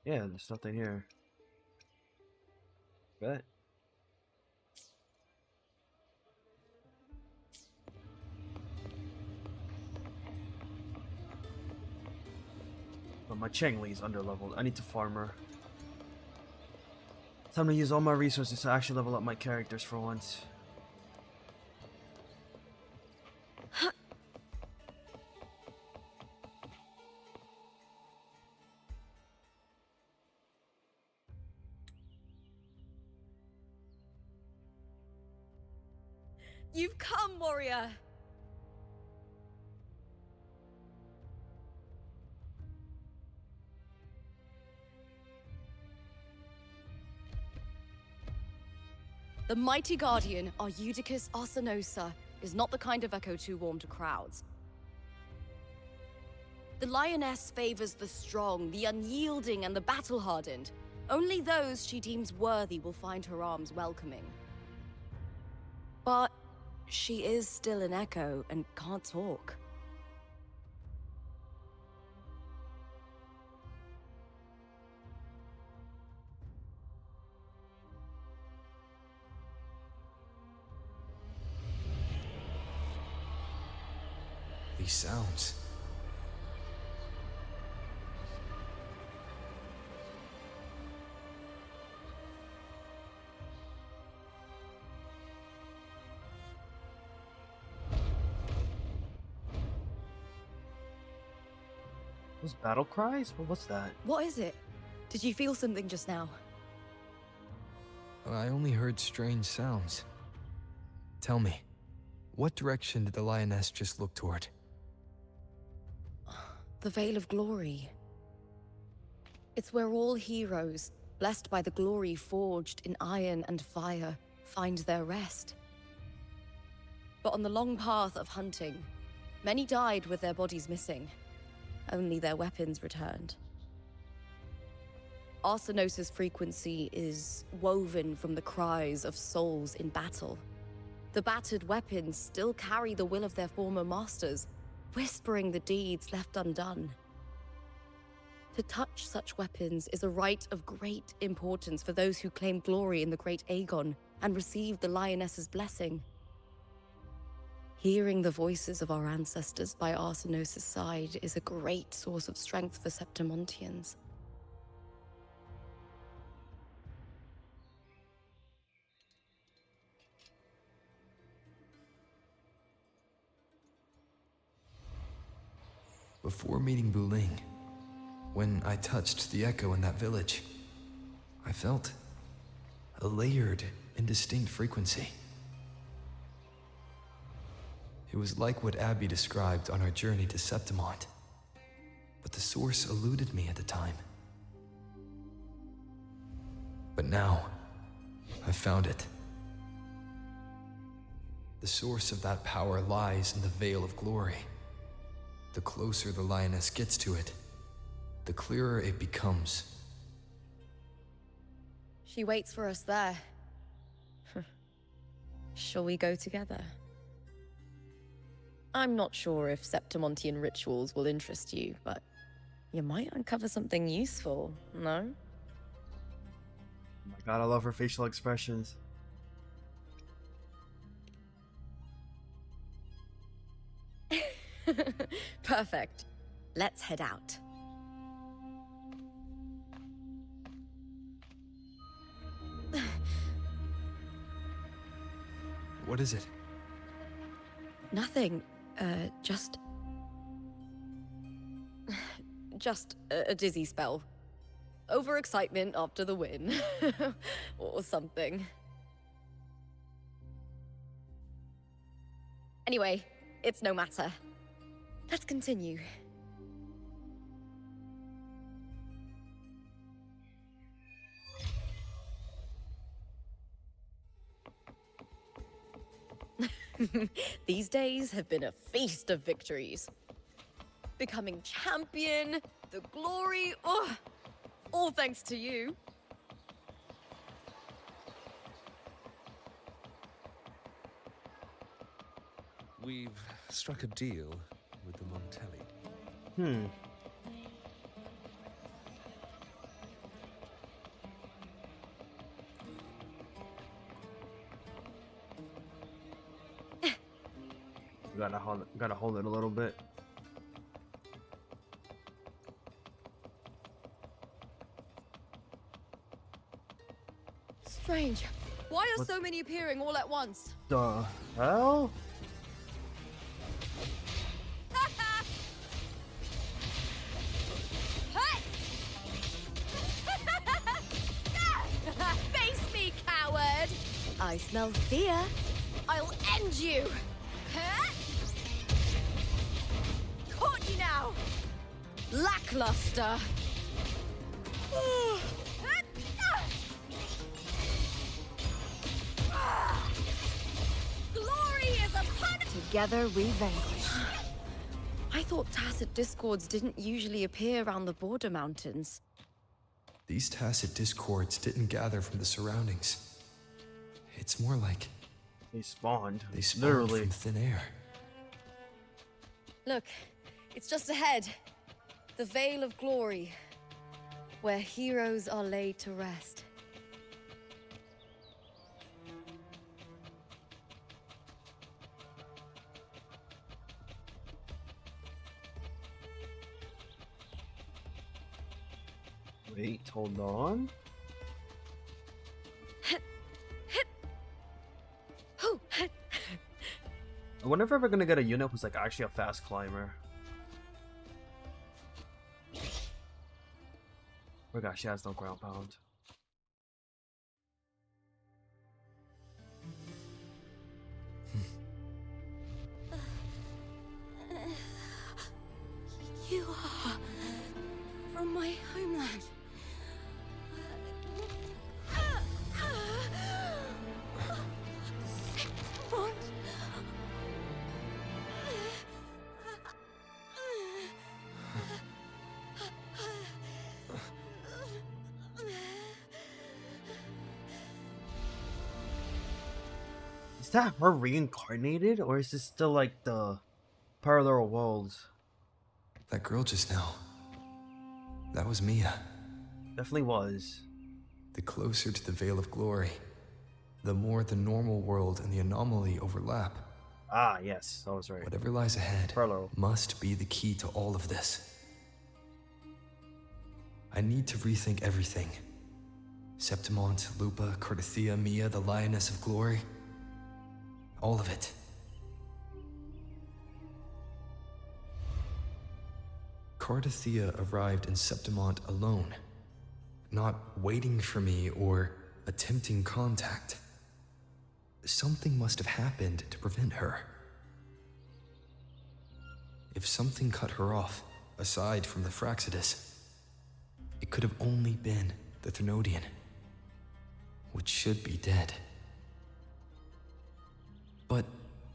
Yeah, there's nothing here. Bet. But my Cheng-Li's underleveled. I need to farm her. Time to use all my resources to actually level up my characters for once. You've come, warrior! The mighty guardian, Arudicus Arsenosa, is not the kind of echo too warm to crowds. The lioness favors the strong, the unyielding, and the battle-hardened. Only those she deems worthy will find her arms welcoming. But she is still an echo and can't talk. These sounds. Those battle cries? What's that? What is it? Did you feel something just now? I only heard strange sounds. Tell me, what direction did the lioness just look toward? The Veil of Glory. It's where all heroes, blessed by the glory forged in iron and fire, find their rest. But on the long path of hunting, many died with their bodies missing. Only their weapons returned. Arsenosis' frequency is woven from the cries of souls in battle. The battered weapons still carry the will of their former masters, whispering the deeds left undone. To touch such weapons is a rite of great importance for those who claim glory in the great Aegon and receive the lioness's blessing. Hearing the voices of our ancestors by Arsenosis' side is a great source of strength for Septimontians. Before meeting Buling, when I touched the echo in that village, I felt a layered, indistinct frequency. It was like what Abby described on our journey to Septimont, but the source eluded me at the time. But now, I've found it. The source of that power lies in the Veil of Glory. The closer the lioness gets to it, the clearer it becomes. She waits for us there. Shall we go together? I'm not sure if Septimontian rituals will interest you, but you might uncover something useful, no? Oh my god, I love her facial expressions. Perfect. Let's head out. What is it? Nothing. Just... just a dizzy spell. Overexcitement after the win. Or something. Anyway, it's no matter. Let's continue. These days have been a feast of victories. Becoming champion, the glory, oh, all thanks to you. We've struck a deal with the Montelli. Gotta hold it a little bit. Strange. Why are so many appearing all at once? The hell? Face me, coward! I smell fear. I'll end you. Caught you now. Lackluster. Glory is upon us. Together we vanquish. I thought tacit discords didn't usually appear around the border mountains. These tacit discords didn't gather from the surroundings. It's more like They spawned. they spawned Literally. from thin air. Look, it's just ahead. The Veil of Glory, where heroes are laid to rest. Wait, hold on. I wonder if we're ever gonna get a unit who's like actually a fast climber. Oh gosh, she has no ground pound. You are from my homeland. What? Is that her reincarnated, or is this still like the parallel worlds? That girl just now. That was Mia. Definitely was. The closer to the Veil of Glory, the more the normal world and the anomaly overlap. Ah, yes, I was right. Whatever lies ahead Parallel. must be the key to all of this. I need to rethink everything. Septimont, Lupa, Cardathia, Mia, the Lioness of Glory. All of it. Cardathia arrived in Septimont alone, not waiting for me or attempting contact. Something must have happened to prevent her. If something cut her off, aside from the Fraxidus, it could have only been the Thenodian, which should be dead. But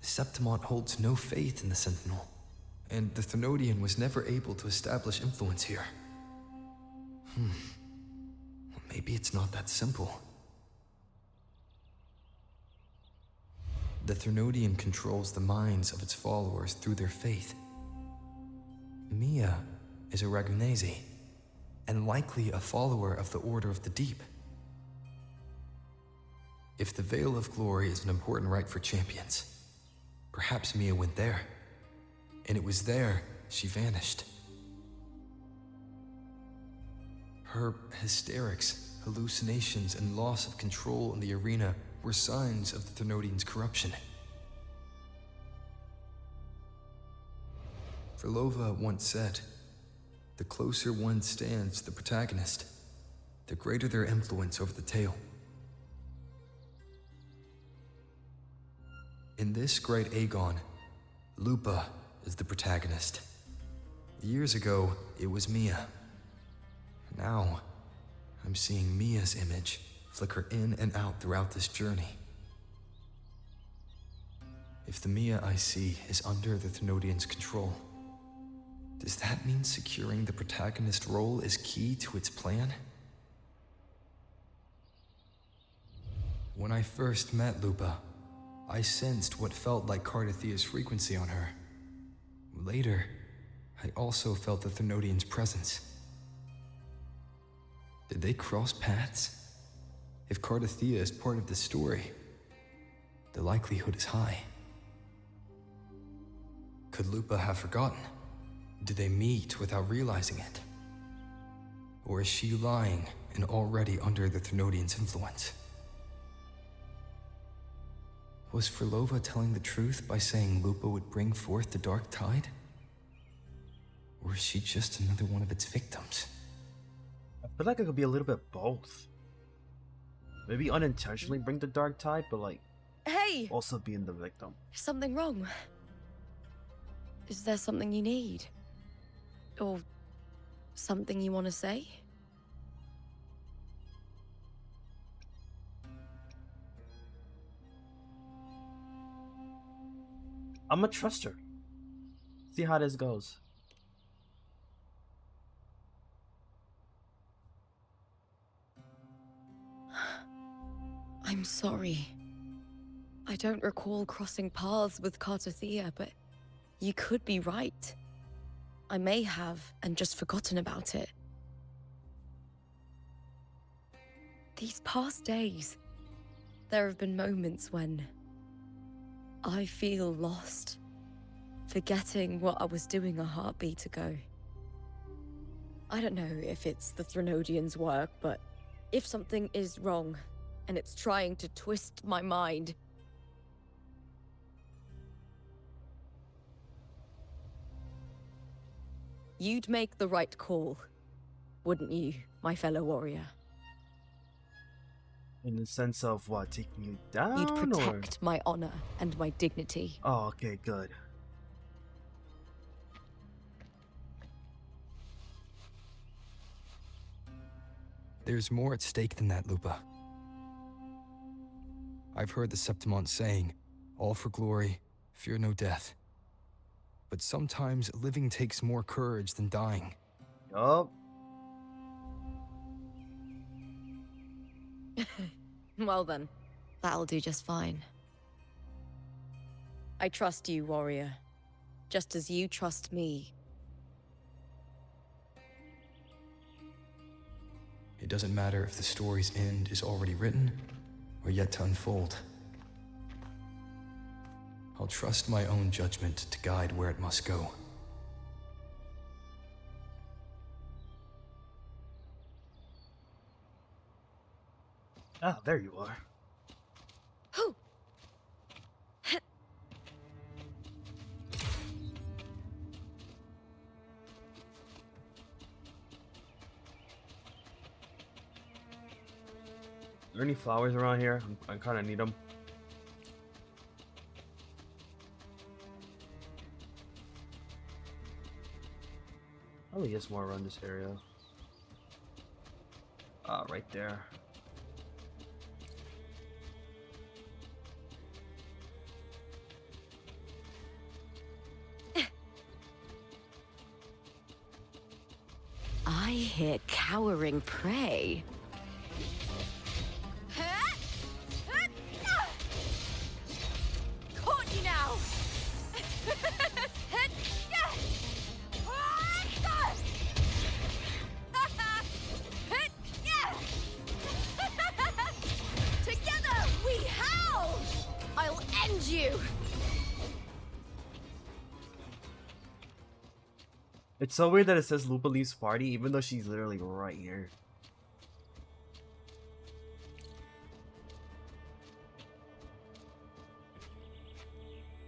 Septimont holds no faith in the Sentinel, and the Thenodian was never able to establish influence here. Maybe it's not that simple. The Thenodian controls the minds of its followers through their faith. Mia is a Ragunese, and likely a follower of the Order of the Deep. If the Veil of Glory is an important rite for champions, perhaps Mia went there, and it was there she vanished. Her hysterics, hallucinations, and loss of control in the arena were signs of the Thenodian's corruption. Verlova once said, "The closer one stands to the protagonist, the greater their influence over the tale." In this great Aegon, Lupa is the protagonist. Years ago, it was Mia. Now, I'm seeing Mia's image flicker in and out throughout this journey. If the Mia I see is under the Thenodian's control, does that mean securing the protagonist role is key to its plan? When I first met Lupa, I sensed what felt like Cardathia's frequency on her. Later, I also felt the Thenodian's presence. Did they cross paths? If Cardathia is part of the story, the likelihood is high. Could Lupa have forgotten? Did they meet without realizing it? Or is she lying and already under the Thenodians' influence? Was Frolova telling the truth by saying Lupa would bring forth the Dark Tide? Or is she just another one of its victims? I feel like it could be a little bit both. Maybe unintentionally bring the dark tide, but like Hey! also being the victim. Is something wrong? Is there something you need? Or something you want to say? I'm gonna trust her. See how this goes. I'm sorry. I don't recall crossing paths with Cartothea, but you could be right. I may have, and just forgotten about it. These past days, there have been moments when I feel lost, forgetting what I was doing a heartbeat ago. I don't know if it's the Thenodians' work, but if something is wrong, and it's trying to twist my mind, you'd make the right call, wouldn't you, my fellow warrior? In the sense of what, taking you down? You'd or... protect my honor and my dignity. Oh, okay, good. There's more at stake than that, Lupa. I've heard the Septimont saying, all for glory, fear no death. But sometimes living takes more courage than dying. Yup. Well then, that'll do just fine. I trust you, warrior. Just as you trust me. It doesn't matter if the story's end is already written or yet to unfold. I'll trust my own judgment to guide where it must go. Ah, there you are. Whew. Are there any flowers around here? I kind of need them. Probably is more around this area. Ah, right there. I hear cowering prey. Caught you now! Together we howl! I'll end you! It's so weird that it says Lupa leaves party, even though she's literally right here.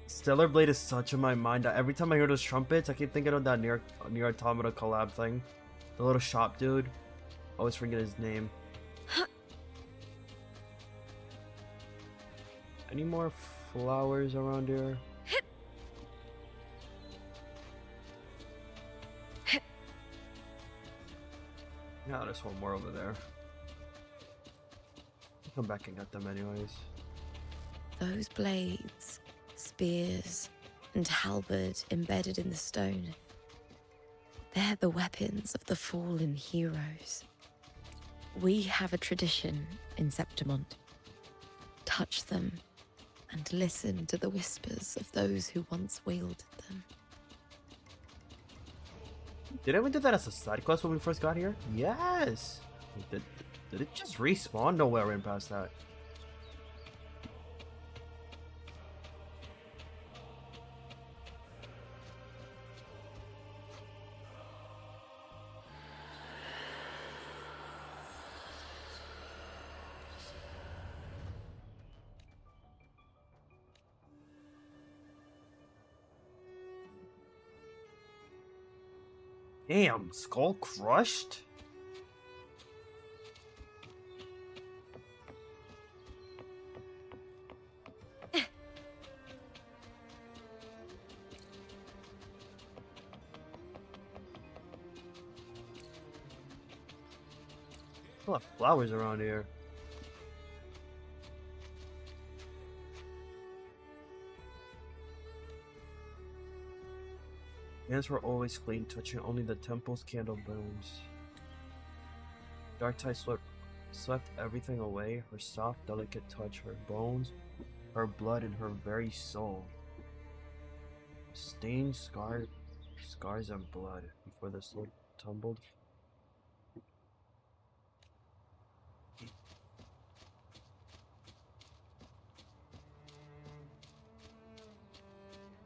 Stellar Blade is such in my mind that every time I hear those trumpets, I keep thinking of that near Automata collab thing. The little shop dude. Always forget his name. Any more flowers around here? Yeah, there's one more over there. I'll come back and get them anyways. Those blades, spears, and halberd embedded in the stone. They're the weapons of the fallen heroes. We have a tradition in Septimont. Touch them and listen to the whispers of those who once wielded them. Didn't we do that as a side quest when we first got here? Yes! Did it just respawn? No way I ran past that. Damn, skull crushed? A lot of flowers around here. Hands were always clean, touching only the temple's candle burns. Dark tide swept everything away, her soft, delicate touch, her bones, her blood, and her very soul. Stained scars and blood before the sword tumbled.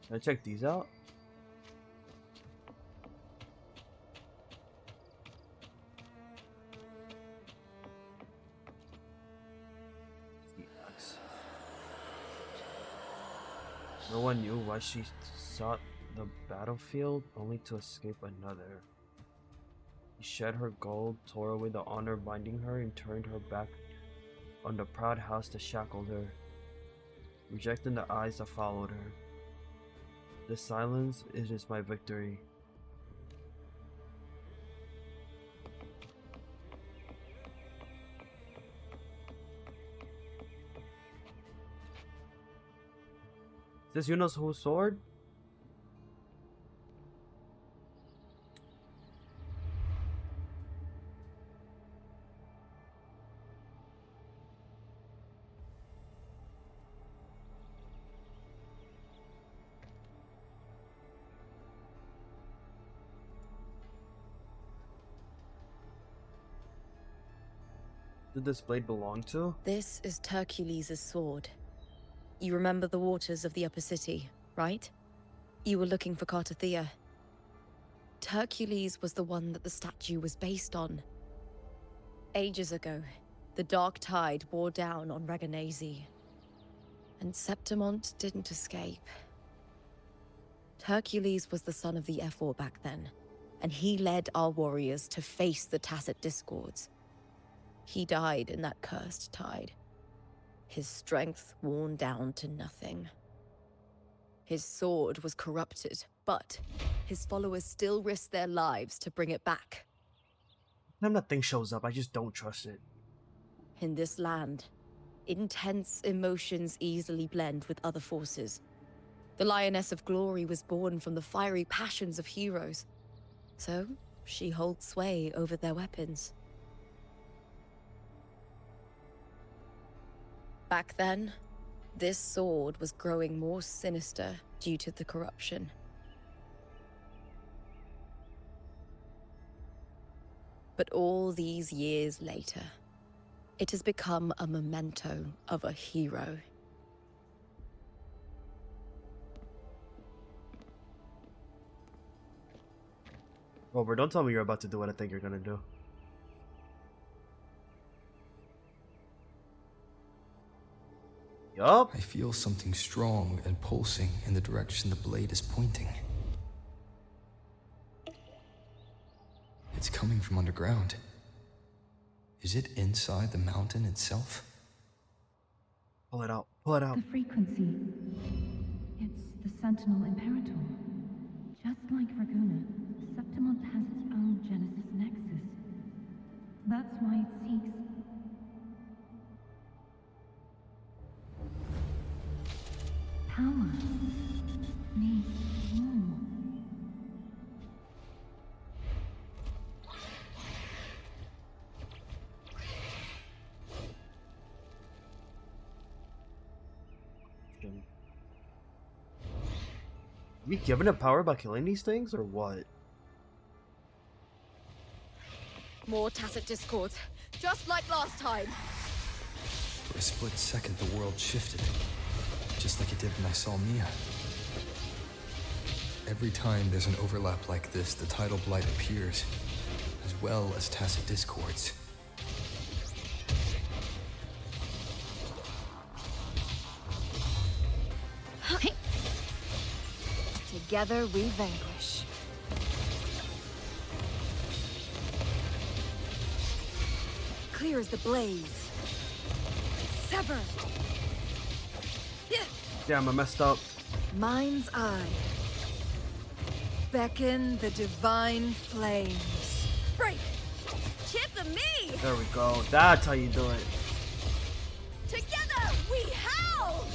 Can I check these out? No one knew why she sought the battlefield, only to escape another. She shed her gold, tore away the honor binding her, and turned her back on the proud house that shackled her, rejecting the eyes that followed her. The silence, it is my victory. Is this Yuno's whole sword? Did this blade belong to? This is Hercules' sword. You remember the waters of the upper city, right? You were looking for Cartathea. Hercules was the one that the statue was based on. Ages ago, the dark tide bore down on Reganese, and Septimont didn't escape. Hercules was the son of the Ephor back then, and he led our warriors to face the Tacit Discords. He died in that cursed tide, his strength worn down to nothing. His sword was corrupted, but his followers still risked their lives to bring it back. When that thing shows up, I just don't trust it. In this land, intense emotions easily blend with other forces. The Lioness of Glory was born from the fiery passions of heroes, so she holds sway over their weapons. Back then, this sword was growing more sinister due to the corruption. But all these years later, it has become a memento of a hero. Robert, don't tell me you're about to do what I think you're gonna do. Yup. I feel something strong and pulsing in the direction the blade is pointing. It's coming from underground. Is it inside the mountain itself? Pull it out. Pull it out. The frequency. It's the Sentinel Imperator. Just like Raguna, Septimont has its own Genesis Nexus. That's why it seeks... power. Needs more. Are we giving it power by killing these things, or what? More Tacit Discords, just like last time. For a split second, the world shifted. Just like it did when I saw Mia. Every time there's an overlap like this, the tidal blight appears, as well as Tacit Discords. Together we vanquish. clear as the blaze. Sever! Damn, I messed up. Mind's eye. Beckon the divine flames. Break! Chip and me! There we go. That's how you do it. Together we howl!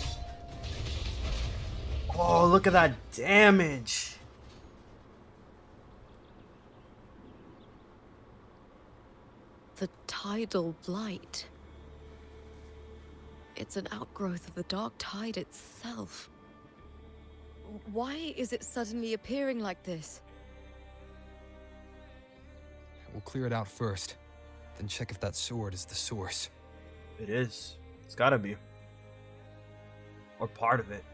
Oh, look at that damage. The tidal blight. It's an outgrowth of the dark tide itself. Why is it suddenly appearing like this? We'll clear it out first, then check if that sword is the source. It is. It's gotta be. Or part of it.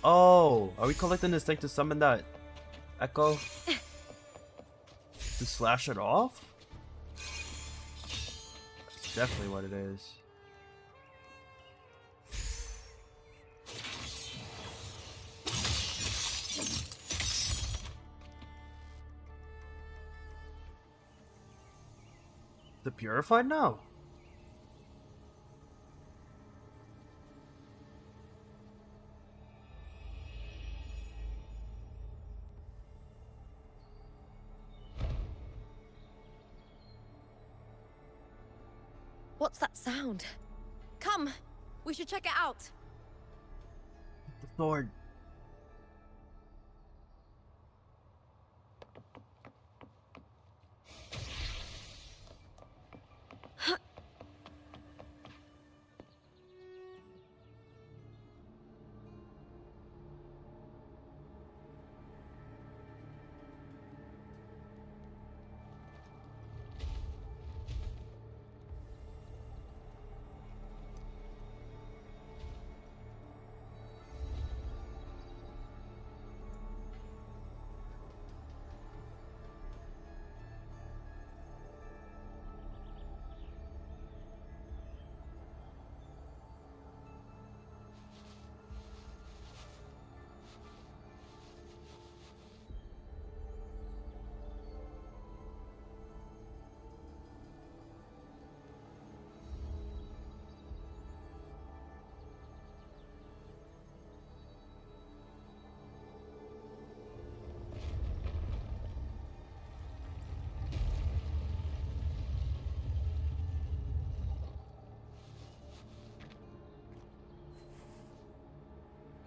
Oh, are we collecting this thing to summon that echo? To slash it off? That's definitely what it is. The purified now? What's that sound? Come, we should check it out. The sword.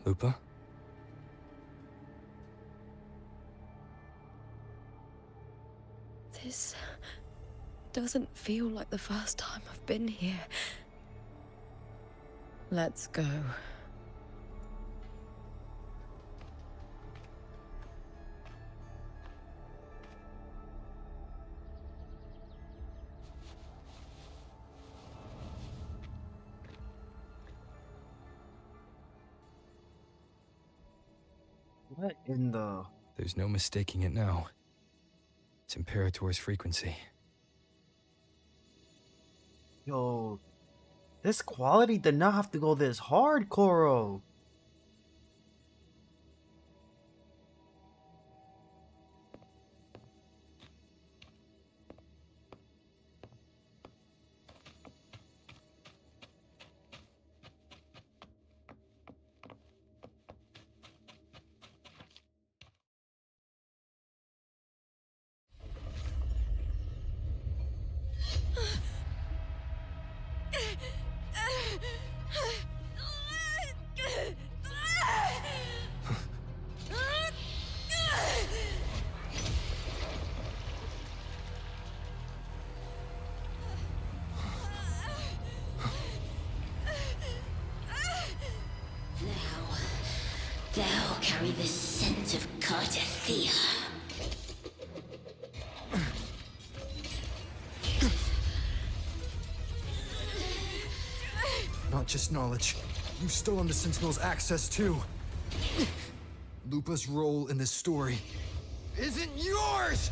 Lupa? This doesn't feel like the first time I've been here. Let's go. What in the... There's no mistaking it now. It's Imperator's frequency. Yo, this quality did not have to go this hard, Koro. Thou carry the scent of Cardathea. Not just knowledge. You've stolen the Sentinel's access too. Lupa's role in this story isn't yours!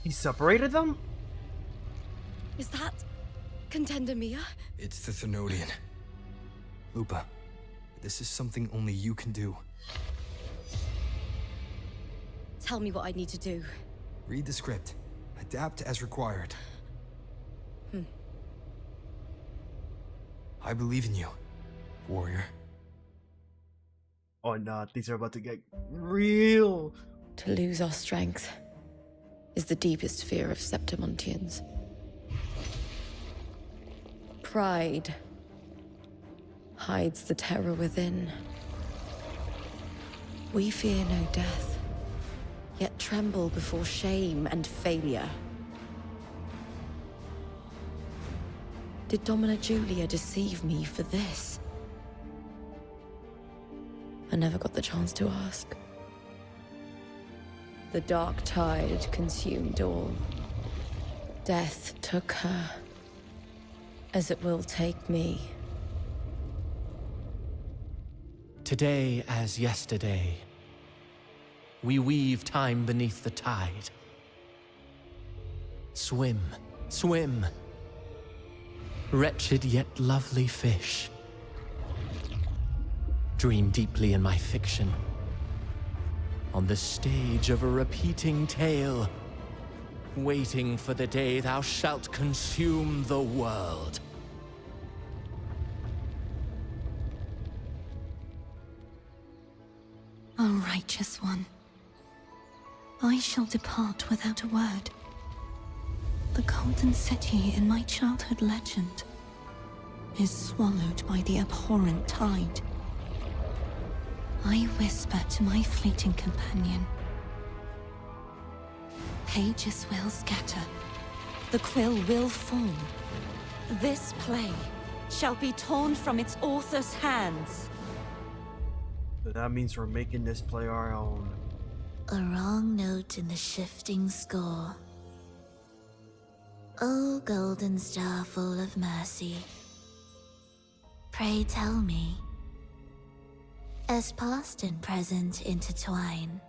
He separated them? Is that Contender Mia? It's the Thenodian. Lupa, this is something only you can do. Tell me what I need to do. Read the script. Adapt as required. I believe in you, warrior. Oh nah, things are about to get real. To lose our strength is the deepest fear of Septimontians. Pride hides the terror within. We fear no death, yet tremble before shame and failure. Did Domina Julia deceive me for this? I never got the chance to ask. The dark tide consumed all. Death took her, as it will take me. Today as yesterday, we weave time beneath the tide. Swim, swim, wretched yet lovely fish. Dream deeply in my fiction, on the stage of a repeating tale, waiting for the day thou shalt consume the world. O righteous one, I shall depart without a word. The golden city in my childhood legend is swallowed by the abhorrent tide. I whisper to my fleeting companion. Pages will scatter. The quill will fall. This play shall be torn from its author's hands. That means we're making this play our own. A wrong note in the shifting score. O golden star full of mercy, pray tell me, as past and present intertwine,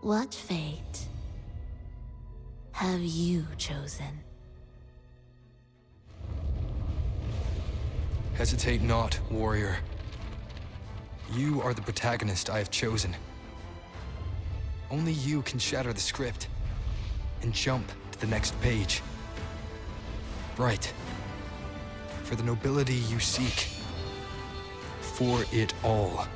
what fate have you chosen? Hesitate not, warrior. You are the protagonist I have chosen. Only you can shatter the script and jump to the next page. Right. For the nobility you seek. For it all.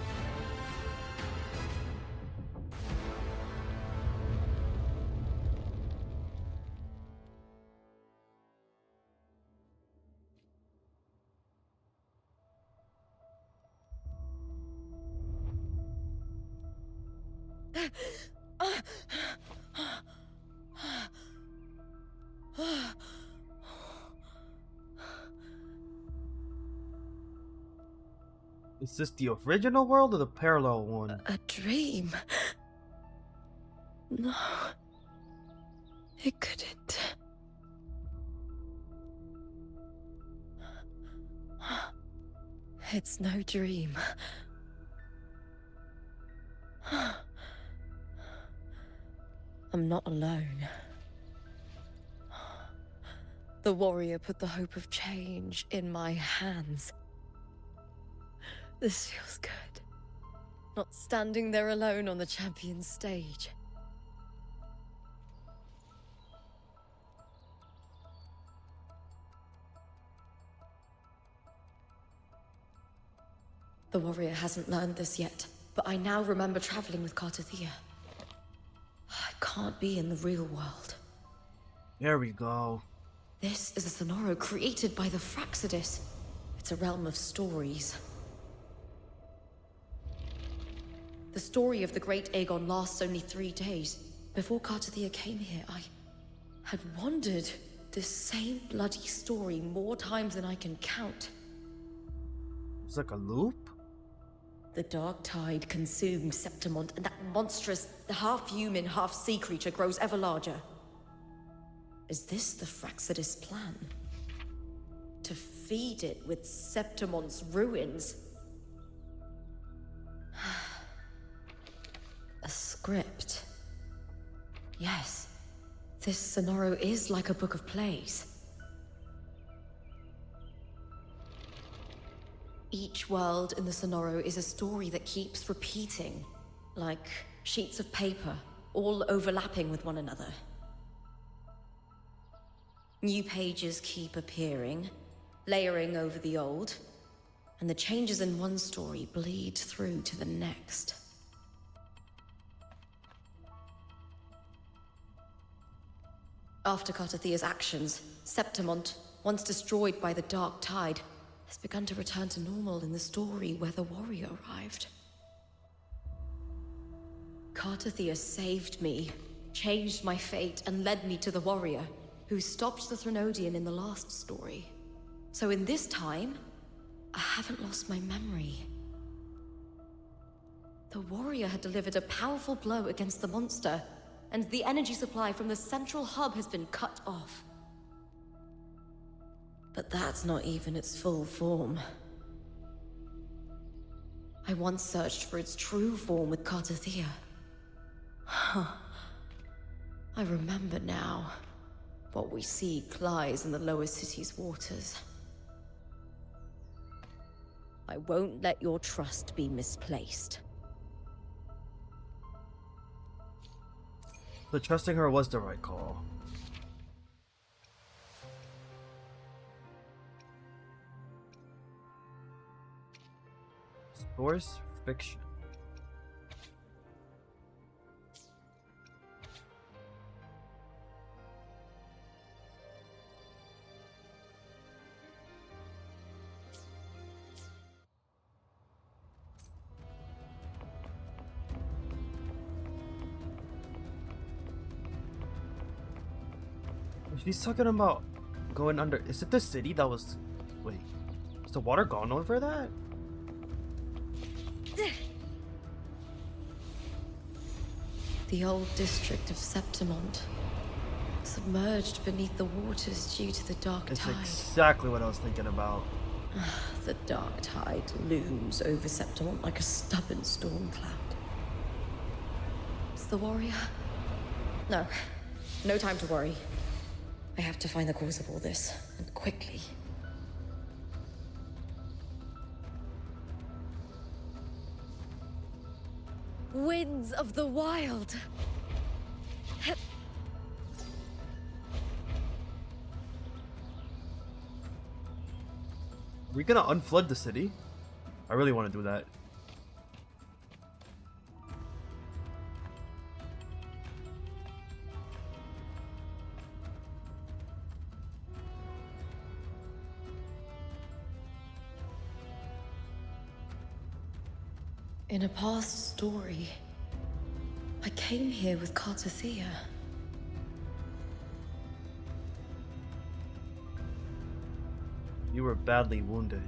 Is this the original world or the parallel one? A dream? No. It couldn't. It's no dream. I'm not alone. The warrior put the hope of change in my hands. This feels good. Not standing there alone on the champion's stage. The warrior hasn't learned this yet, but I now remember traveling with Cartathea. I can't be in the real world. There we go. This is a Sonoro created by the Fraxidus. It's a realm of stories. The story of the Great Aegon lasts only 3 days. Before Cartathea came here, I had wandered this same bloody story more times than I can count. It's like a loop? The dark tide consumed Septimont, and that monstrous, half-human, half-sea creature grows ever larger. Is this the Fraxidus plan? To feed it with Septimont's ruins? A script. Yes, This Sonoro is like a book of plays. Each world in the Sonoro is a story that keeps repeating, like sheets of paper, all overlapping with one another. New pages keep appearing, layering over the old, and the changes in one story bleed through to the next. After Cartathea's actions, Septimont, once destroyed by the Dark Tide, has begun to return to normal in the story where the warrior arrived. Cartathea saved me, changed my fate, and led me to the warrior, who stopped the Threnodian in the last story. So in this time, I haven't lost my memory. The warrior had delivered a powerful blow against the monster, and the energy supply from the central hub has been cut off. But that's not even its full form. I once searched for its true form with Cartathea. Huh. I remember now. What we seek lies in the lower city's waters. I won't let your trust be misplaced. So trusting her was the right call. Source fiction. She's talking about going under. Is it the city that was? Wait, is the water gone over that? The old district of Septimont, submerged beneath the waters due to the Dark It's Tide. exactly what I was thinking about. The Dark Tide looms over Septimont like a stubborn storm cloud. It's the warrior? No. No time to worry. I have to find the cause of all this, and quickly. Winds of the Wild! Are we gonna unflood the city? I really want to do that. In a past story, I came here with Cartathea. You were badly wounded.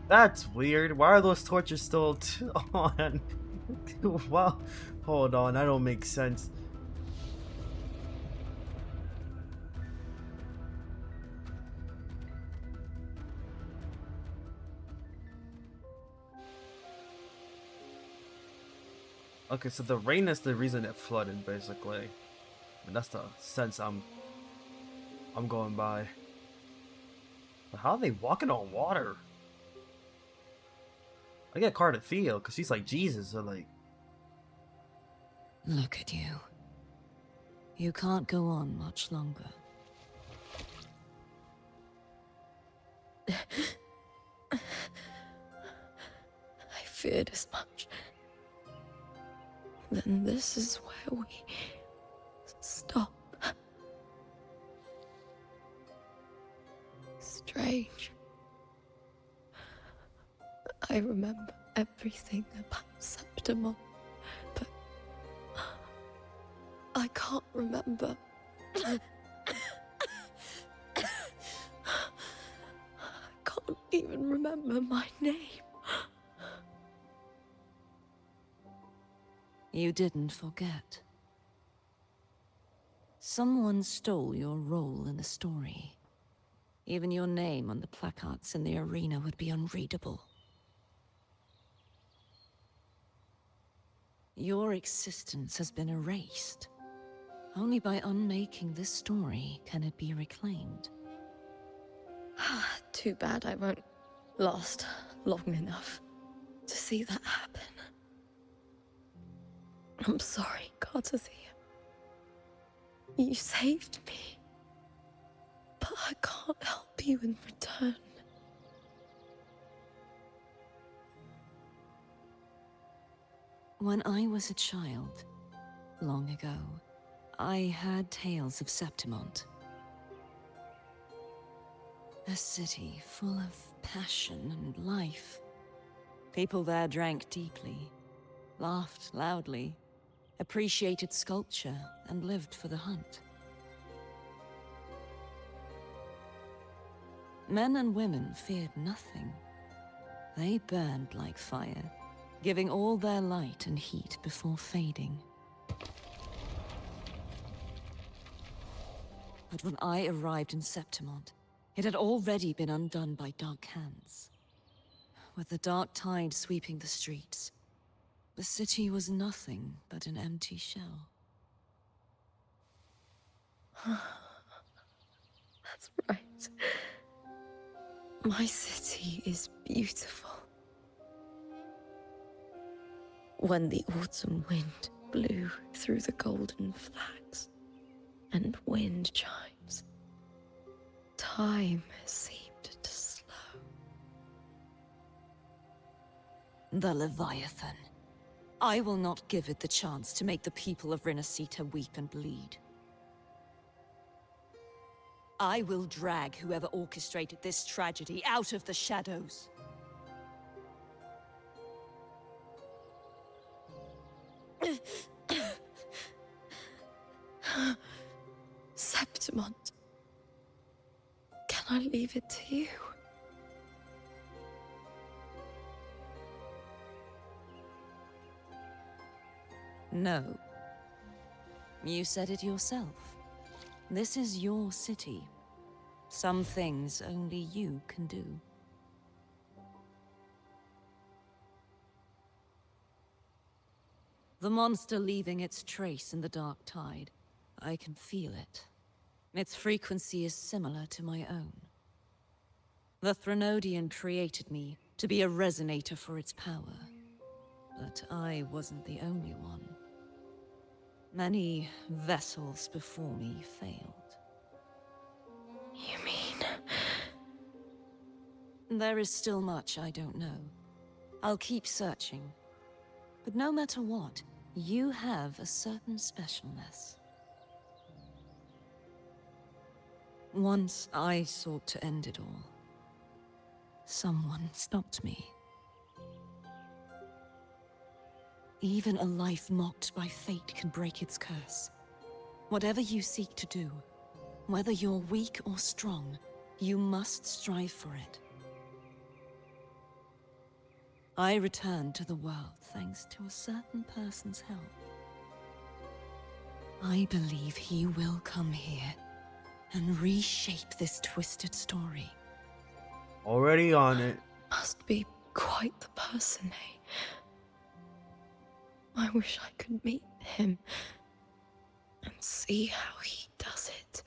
That's weird. Why are those torches still on? Wow. Hold on, that don't make sense. Okay, so the rain is the reason it flooded, basically. And that's the sense I'm going by. But how are they walking on water? I get Cartathea, because she's like Jesus, so like... Look at you. You can't go on much longer. I feared as much. Then this is where we stop. Strange. I remember everything about Septimont, but I can't remember. I can't even remember my name. You didn't forget. Someone stole your role in the story. Even your name on the placards in the arena would be unreadable. Your existence has been erased. Only by unmaking this story can it be reclaimed. Too bad I won't last long enough to see that happen. I'm sorry, Gardathea. You saved me. But I can't help you in return. When I was a child, long ago, I heard tales of Septimont. A city full of passion and life. People there drank deeply, laughed loudly, appreciated sculpture, and lived for the hunt. Men and women feared nothing. They burned like fire, giving all their light and heat before fading. But when I arrived in Septimont, it had already been undone by dark hands. With the dark tide sweeping the streets, the city was nothing but an empty shell. That's right. My city is beautiful. When the autumn wind blew through the golden flags and wind chimes, time seemed to slow. The Leviathan. I will not give it the chance to make the people of Renacita weep and bleed. I will drag whoever orchestrated this tragedy out of the shadows. Septimont. Can I leave it to you? No. You said it yourself. This is your city. Some things only you can do. The monster leaving its trace in the dark tide. I can feel it. Its frequency is similar to my own. The Threnodian created me to be a resonator for its power. But I wasn't the only one. Many vessels before me failed. You mean? There is still much I don't know. I'll keep searching. But no matter what, you have a certain specialness. Once I sought to end it all. Someone stopped me. Even a life mocked by fate can break its curse. Whatever you seek to do, whether you're weak or strong, you must strive for it. I returned to the world thanks to a certain person's help. I believe he will come here and reshape this twisted story. Already on it. Must be quite the person, eh? I wish I could meet him and see how he does it.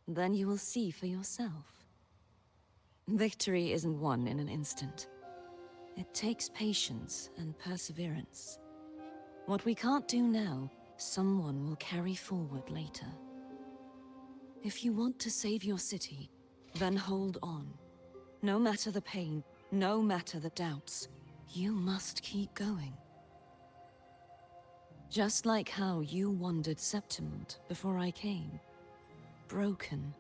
Then you will see for yourself. Victory isn't won in an instant. It takes patience and perseverance. What we can't do now, someone will carry forward later. If you want to save your city, then hold on. No matter the pain, no matter the doubts, you must keep going. Just like how you wandered Septimont before I came. Broken,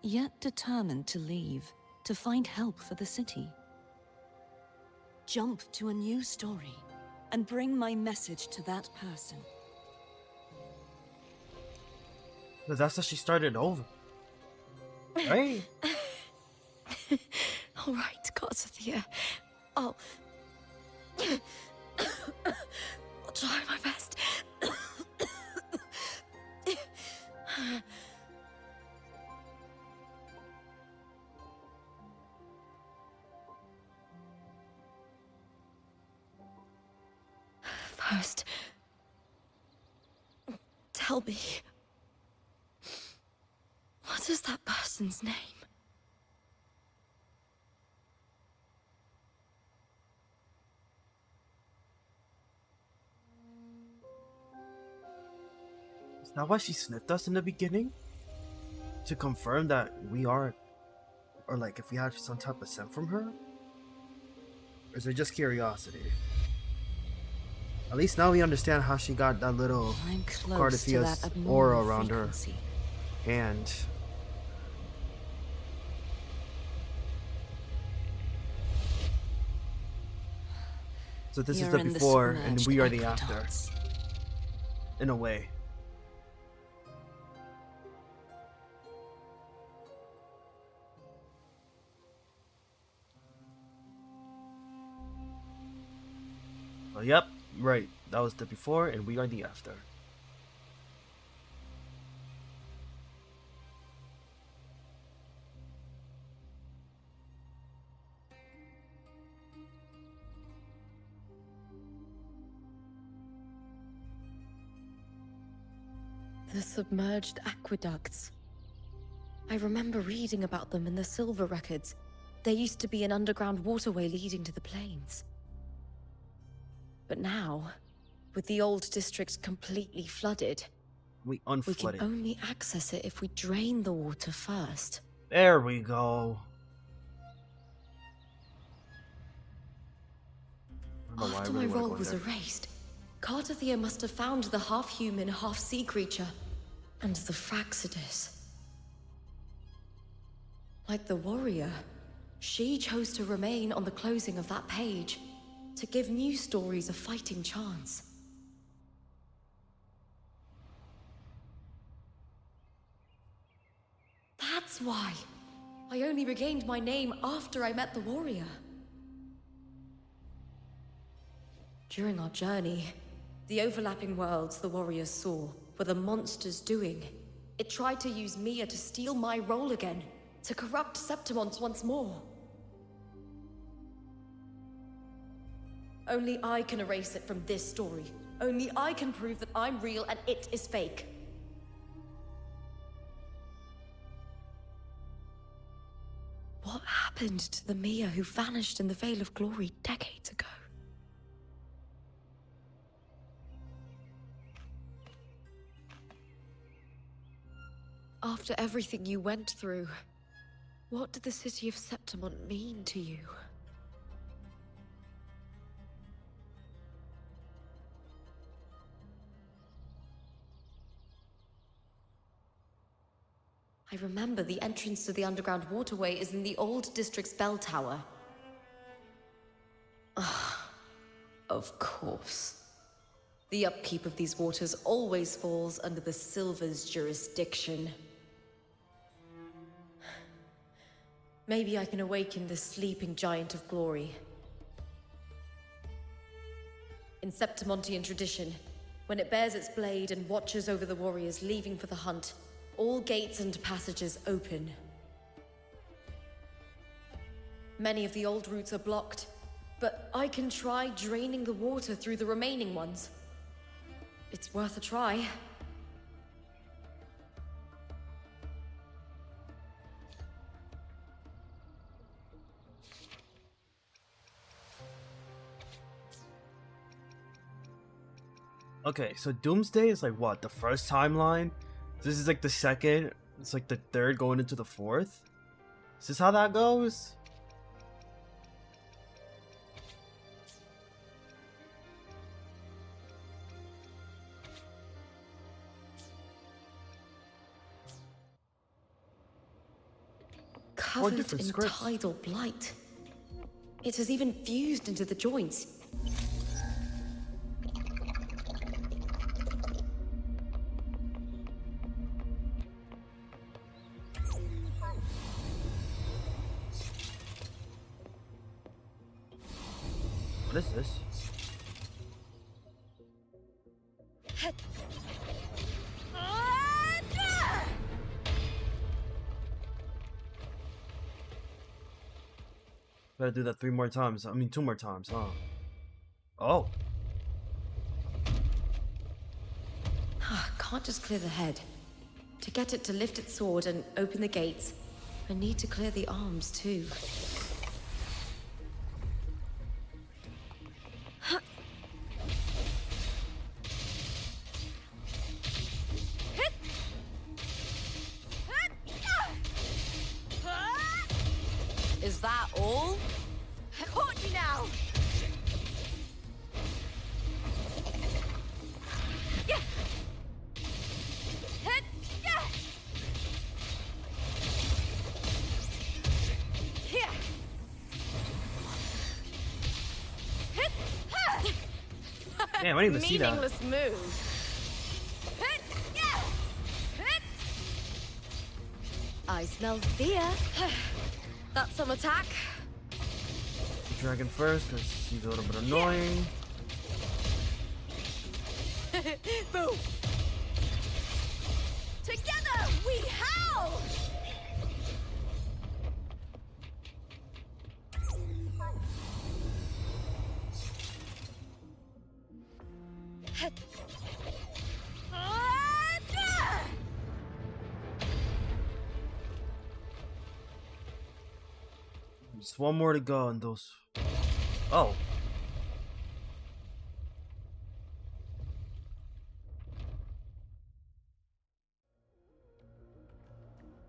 yet determined to leave, to find help for the city. Jump to a new story, and bring my message to that person. Because that's how she started over. Right? All right, Gardathea. I'll try my best. First, tell me, what is that person's name? Is that why she sniffed us in the beginning? To confirm that we are, or like if we had some type of scent from her? Or is it just curiosity? At least now we understand how she got that little I'm close to Cardatheus that aura abnormal around frequency. her hand. So this is You're the in before and splurged we are the after. aqueducts. In a way. Oh, yep, right. That was the before and we are the after. The submerged aqueducts. I remember reading about them in the Silver records. There used to be an underground waterway leading to the plains. But now, with the old district completely flooded, We we unflooded. can only access it if we drain the water first. There we go. I don't know why I After really my wanna role go in was there. erased, Cardathea must have found the half-human, half-sea creature, and the Fraxidus. Like the warrior, she chose to remain on the closing of that page, to give new stories a fighting chance. That's why I only regained my name after I met the warrior. During our journey, the overlapping worlds the warriors saw were the monster's doing. It tried to use Mia to steal my role again, to corrupt Septimons once more. Only I can erase it from this story. Only I can prove that I'm real and it is fake. What happened to the Mia who vanished in the Veil of Glory decades ago? After everything you went through, what did the city of Septimon mean to you? I remember the entrance to the underground waterway is in the old district's bell tower. Ah, of course. The upkeep of these waters always falls under the Silver's jurisdiction. Maybe I can awaken the sleeping giant of glory. In Septimontian tradition, when it bears its blade and watches over the warriors leaving for the hunt, all gates and passages open. Many of the old routes are blocked, but I can try draining the water through the remaining ones. It's worth a try. Okay, so Doomsday is like what? The first timeline? This is like the second. It's like the third going into the fourth. Is this how that goes? Covered different in scripts. tidal blight. It has even fused into the joints. What is this? Gotta do that 3 more times. I mean, 2 more times, huh? Oh. Can't just clear the head. To get it to lift its sword and open the gates, I need to clear the arms too. Is that all? I caught you now! Damn, I didn't even see that. Meaningless move. I smell fear. That's some attack. Dragon first, because he's a little bit annoying. Boom! Together we howl! Just one more to go on those. Oh.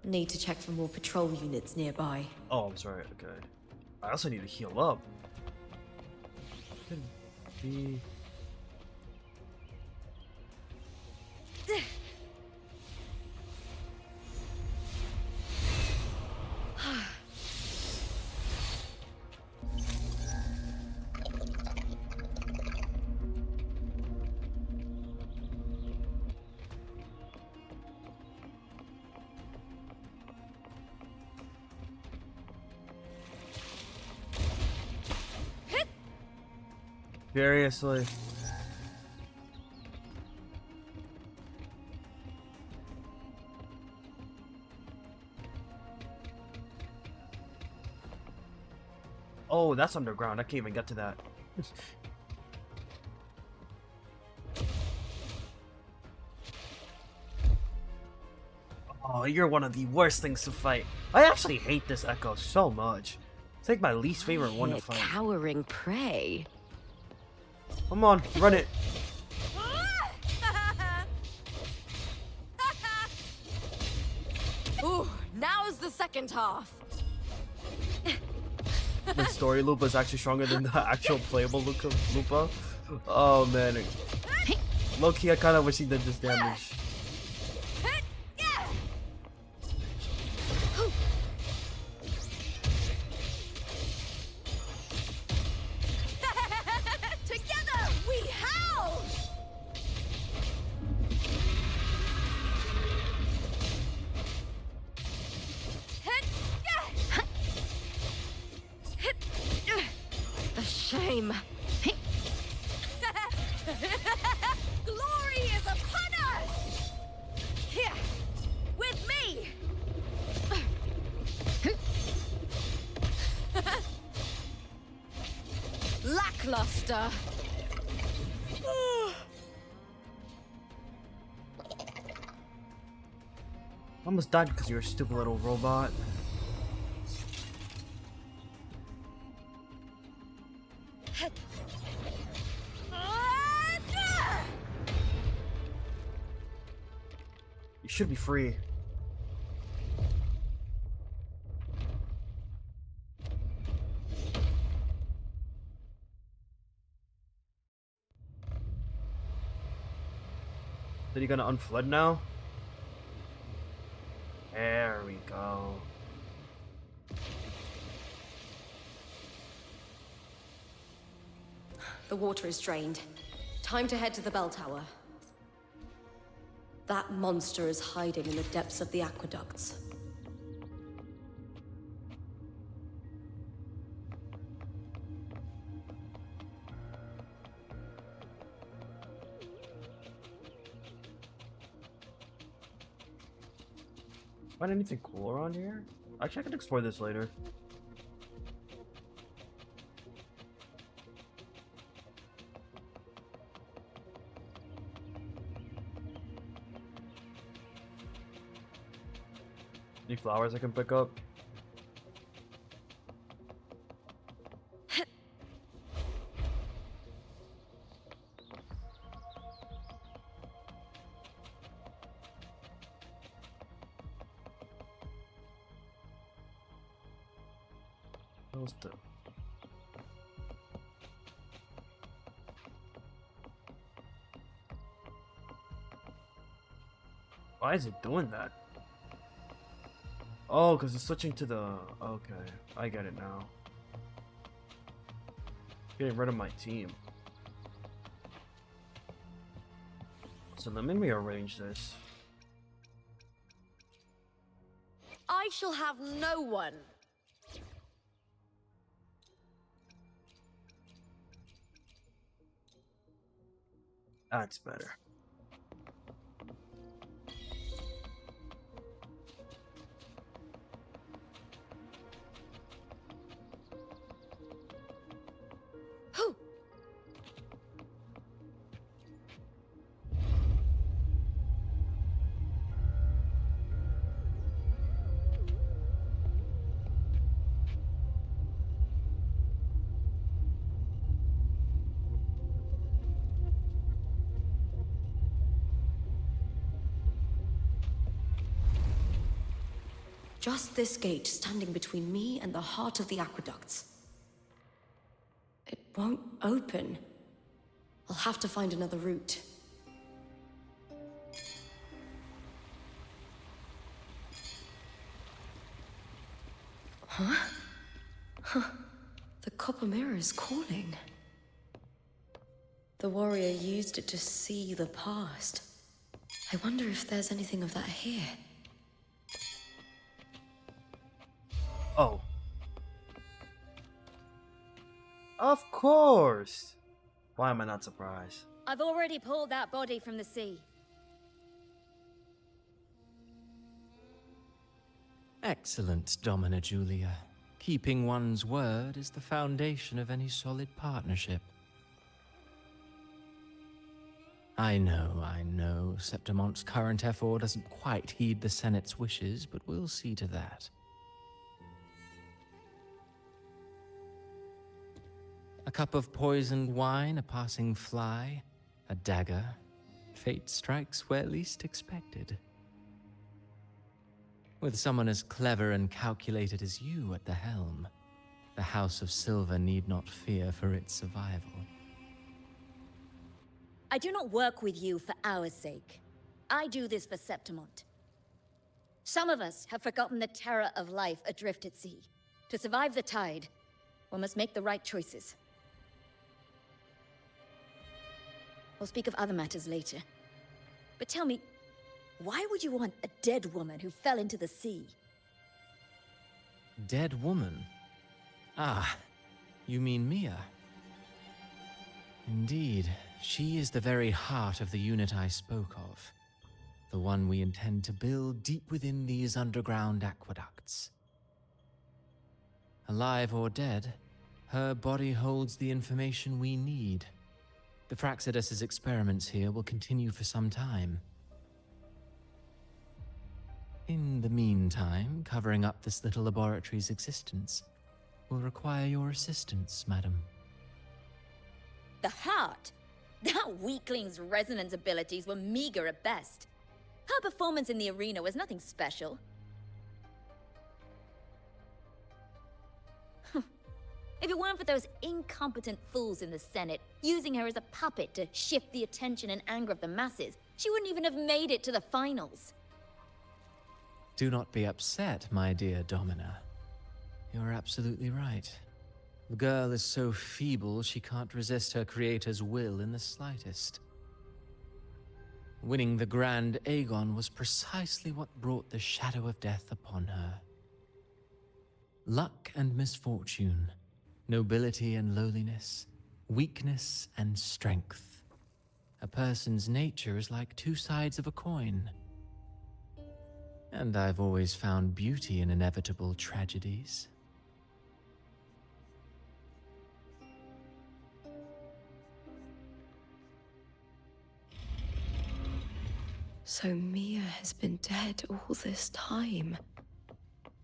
Need to check for more patrol units nearby. Oh, I'm sorry. Okay. I also need to heal up. Could be. Seriously. Oh, that's underground. I can't even get to that. Oh, you're one of the worst things to fight. I actually hate this Echo so much. It's like my least favorite one to fight. Cowering prey. Come on, run it. Ooh, now's the second half. The story Lupa is actually stronger than the actual playable Lupa. Oh man. Low-key, I kind of wish he did this damage. Together we howl! The shame. Glory is upon us! Here, with me! Lackluster. Almost died because you're a stupid little robot. You should be free. Are you gonna unflood now? There we go. The water is drained. Time to head to the bell tower. That monster is hiding in the depths of the aqueducts. Find anything cool around here? Actually, I can explore this later. Any flowers I can pick up? What's the... Why is it doing that? Oh, because it's switching to the... Okay, I get it now. Getting rid of my team. So let me rearrange this. I shall have no one. That's better. Whew. Just this gate standing between me and the heart of the aqueducts. It won't open. I'll have to find another route. Huh? Huh. The copper mirror is calling. The warrior used it to see the past. I wonder if there's anything of that here. Oh. Of course! Why am I not surprised? I've already pulled that body from the sea. Excellent, Domina Julia. Keeping one's word is the foundation of any solid partnership. I know, Septimonte's current effort doesn't quite heed the Senate's wishes, but we'll see to that. A cup of poisoned wine, a passing fly, a dagger. Fate strikes where least expected. With someone as clever and calculated as you at the helm, the House of Silver need not fear for its survival. I do not work with you for our sake. I do this for Septimont. Some of us have forgotten the terror of life adrift at sea. To survive the tide, one must make the right choices. We'll speak of other matters later. But tell me, why would you want a dead woman who fell into the sea? Dead woman? Ah, you mean Mia? Indeed, she is the very heart of the unit I spoke of. The one we intend to build deep within these underground aqueducts. Alive or dead, her body holds the information we need. The Fraxidus's experiments here will continue for some time. In the meantime, covering up this little laboratory's existence will require your assistance, madam. The heart? That weakling's resonance abilities were meager at best. Her performance in the arena was nothing special. If it weren't for those incompetent fools in the Senate, using her as a puppet to shift the attention and anger of the masses, she wouldn't even have made it to the finals. Do not be upset, my dear Domina. You're absolutely right. The girl is so feeble she can't resist her creator's will in the slightest. Winning the Grand Aegon was precisely what brought the shadow of death upon her. Luck and misfortune, nobility and lowliness, weakness and strength. A person's nature is like two sides of a coin. And I've always found beauty in inevitable tragedies. So Mia has been dead all this time.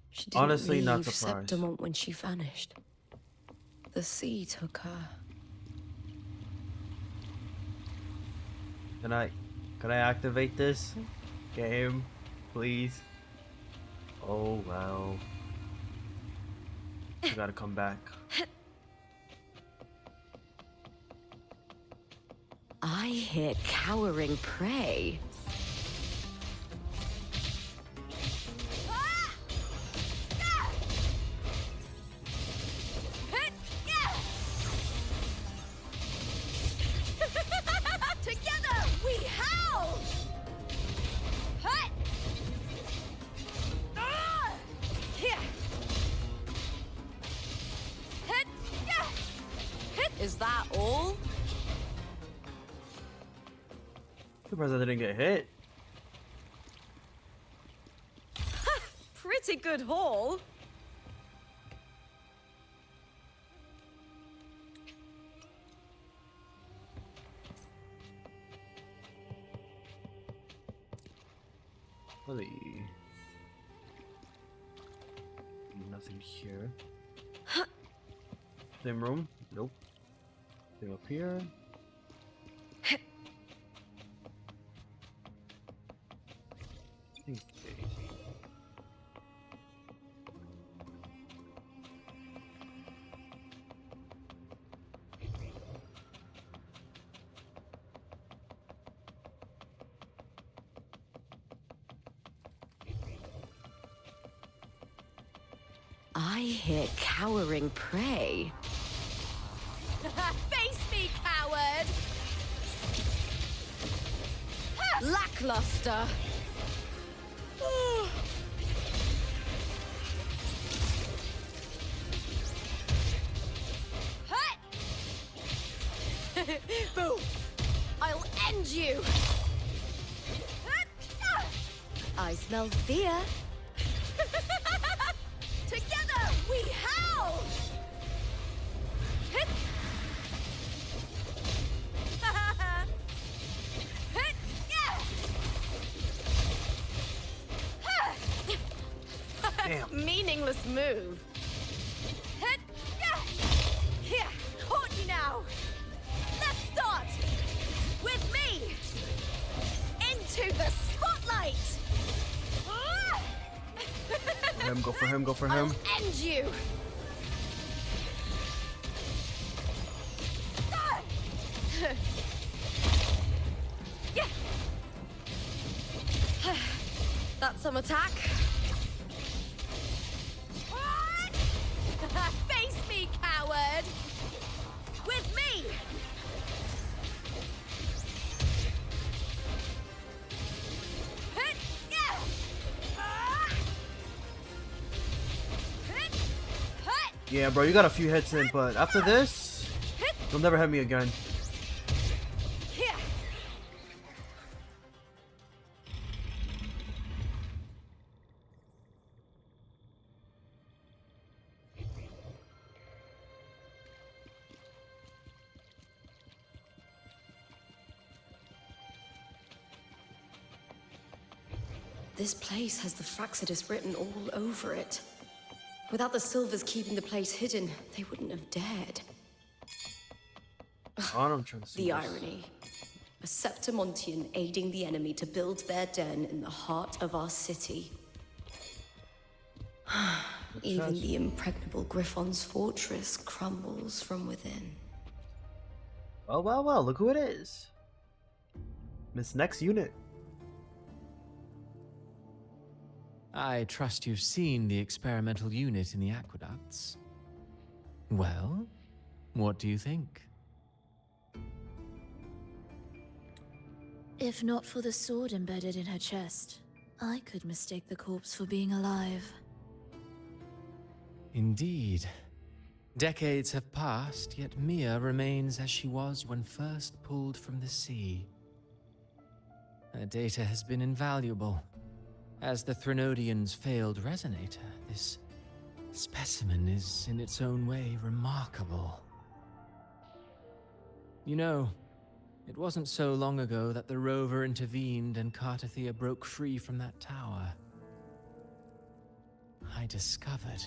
She didn't Honestly, leave not surprised. Septimont when she vanished. The sea took her. Can I activate this game, please? Oh well. I gotta come back. I hear cowering prey. Together we howl! Hut! Here! Hit! Hit! Is that all? Surprised I didn't get hit. Pretty good haul. Really? Nothing here. Same room? Nope. Thing up here. Okay. I hear cowering prey. Face me, coward! Lackluster. Hut! Boom! I'll end you. I smell fear. Together we howl! Hit! Hit! Damn. Meaningless move. Hit! Here, caught you now! Let's start! With me! Into the spotlight! Go for him, go for him. I'll end you! That's some attack. Face me, coward! With me! Hit! Hit! Hit! Yeah, bro, you got a few hits in, but after this, you'll never hit me again. Here! This place has the Fraxidus written all over it. Without the Silvers keeping the place hidden, they wouldn't have dared. I'm trying to see The this. irony. A Septimontian aiding the enemy to build their den in the heart of our city. Even the impregnable Griffon's fortress crumbles from within. Oh, well, well, look who it is. This next unit. I trust you've seen the experimental unit in the aqueducts. Well, what do you think? If not for the sword embedded in her chest, I could mistake the corpse for being alive. Indeed. Decades have passed, yet Mia remains as she was when first pulled from the sea. Her data has been invaluable, As the Threnodian's failed resonator, this specimen is in its own way remarkable. You know, it wasn't so long ago that the rover intervened and Cartathea broke free from that tower. I discovered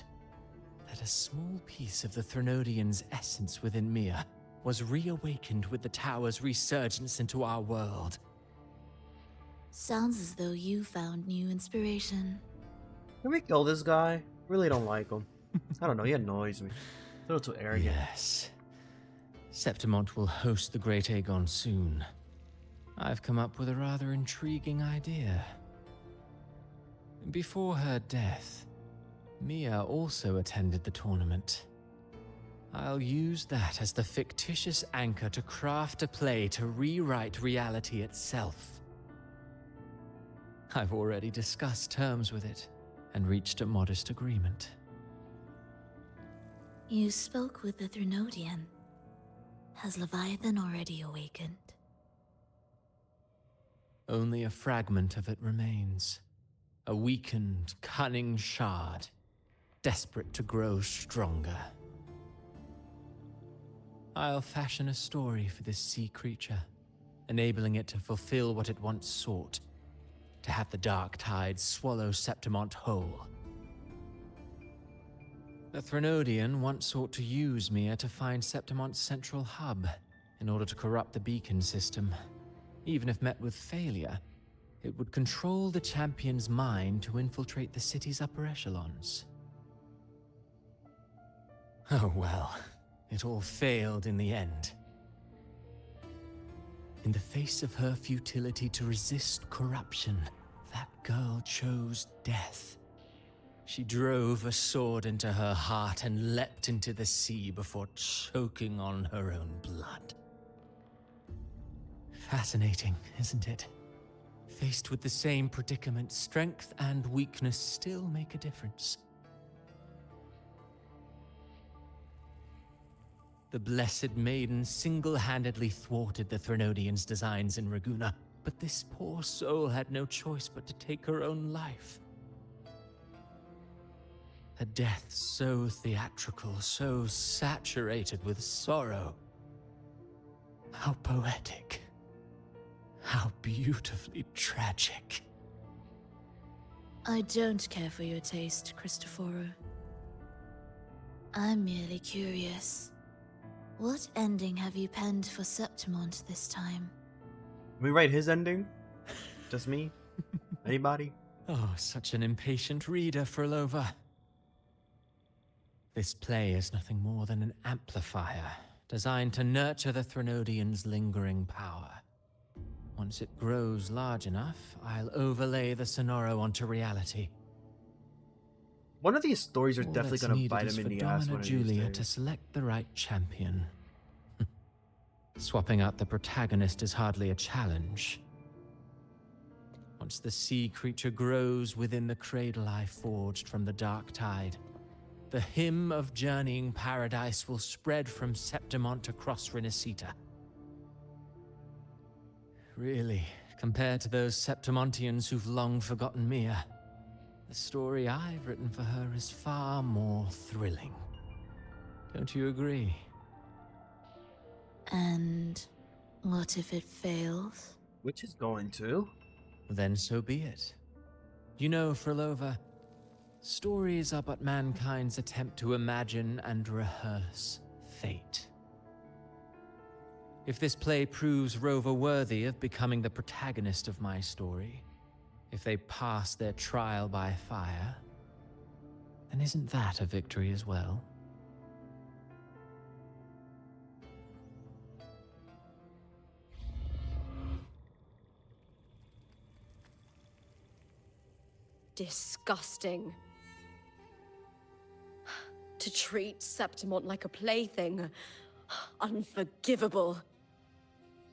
that a small piece of the Threnodian's essence within Mia was reawakened with the tower's resurgence into our world. Sounds as though you found new inspiration. Can we kill this guy? Really don't like him. I don't know, he annoys me. A little too arrogant. Yes. Septimont will host the Great Aegon soon. I've come up with a rather intriguing idea. Before her death, Mia also attended the tournament. I'll use that as the fictitious anchor to craft a play to rewrite reality itself. I've already discussed terms with it and reached a modest agreement. You spoke with the Threnodian. Has Leviathan already awakened? Only a fragment of it remains. A weakened, cunning shard, desperate to grow stronger. I'll fashion a story for this sea creature, enabling it to fulfill what it once sought, to have the dark tide swallow Septimont whole. The Threnodian once sought to use Mia to find Septimont's central hub in order to corrupt the beacon system. Even if met with failure, it would control the champion's mind to infiltrate the city's upper echelons. Oh well, it all failed in the end. In the face of her futility to resist corruption, that girl chose death. She drove a sword into her heart and leapt into the sea before choking on her own blood. Fascinating, isn't it? Faced with the same predicament, strength and weakness still make a difference. The Blessed Maiden single-handedly thwarted the Threnodian's designs in Raguna, but this poor soul had no choice but to take her own life. A death so theatrical, so saturated with sorrow. How poetic. How beautifully tragic. I don't care for your taste, Cristoforo. I'm merely curious. What ending have you penned for Septimont this time? Can we write his ending? Just me? Anybody? Oh, such an impatient reader, Frolova. This play is nothing more than an amplifier, designed to nurture the Threnodian's lingering power. Once it grows large enough, I'll overlay the Sonoro onto reality. One of these stories are All definitely that's gonna needed bite is him in for the ass Domina one of Julia these to days. select the right champion. Swapping out the protagonist is hardly a challenge. Once the sea creature grows within the cradle I forged from the dark tide, the hymn of journeying paradise will spread from Septimont across Renacita. Really, compared to those Septimontians who've long forgotten Mia, the story I've written for her is far more thrilling. Don't you agree? And what if it fails? Which is going to? Then so be it. You know, Frolova, stories are but mankind's attempt to imagine and rehearse fate. If this play proves Rover worthy of becoming the protagonist of my story, if they pass their trial by fire, then isn't that a victory as well? Disgusting. To treat Septimont like a plaything. Unforgivable.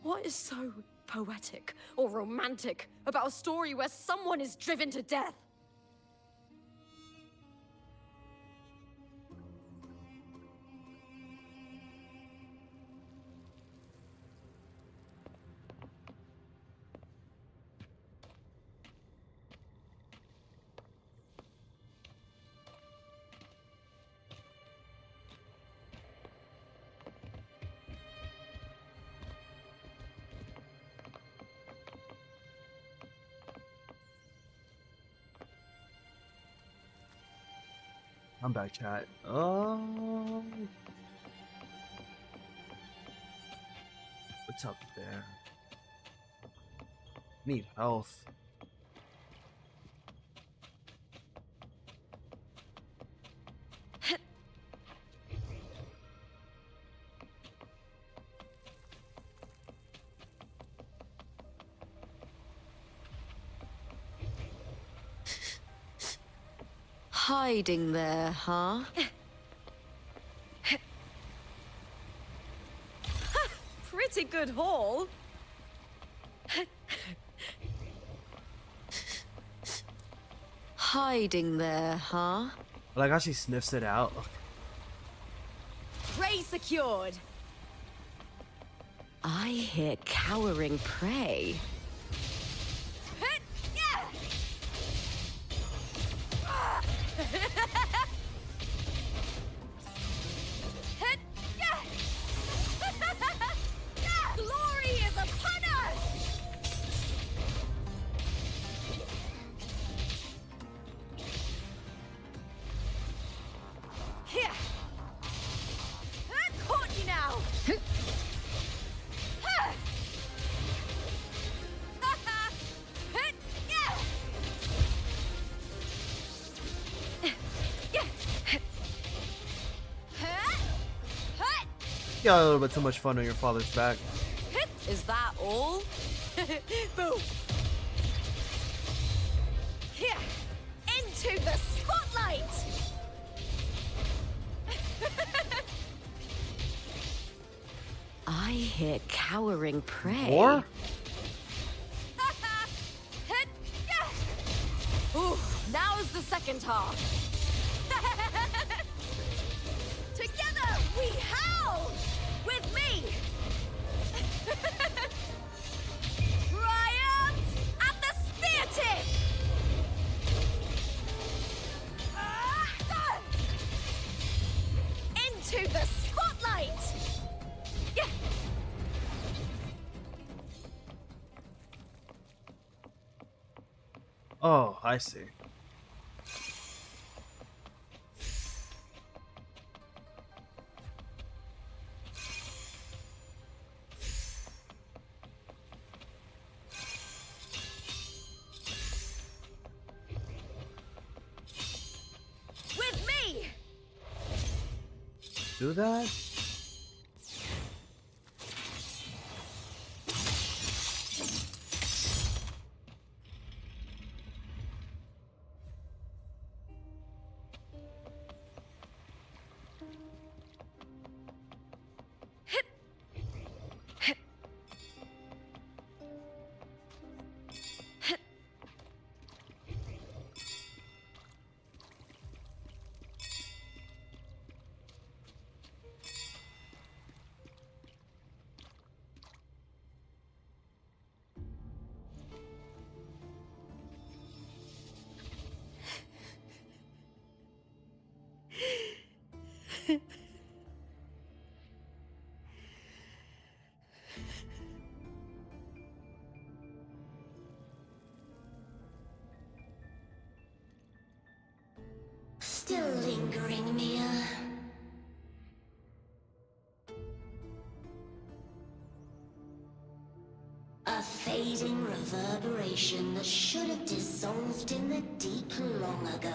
What is so poetic or romantic about a story where someone is driven to death? I'm back, chat. What's up there? Need health. Hiding there, huh? Pretty good haul. Hiding there, huh? I like how she sniffs it out. Prey secured. I hear cowering prey. Glory is upon us! Here! Caught you now! You got a little bit too much fun on your father's back. Is that all? Boom! Here! Into the spotlight! I hear cowering prey. More? Ooh, now's the second half. Together we howl! With me! Triumph at the spear tip! Into the spotlight! Yeah. Oh, I see. With me! Do that? Still lingering, Mia. A fading reverberation that should have dissolved in the deep long ago.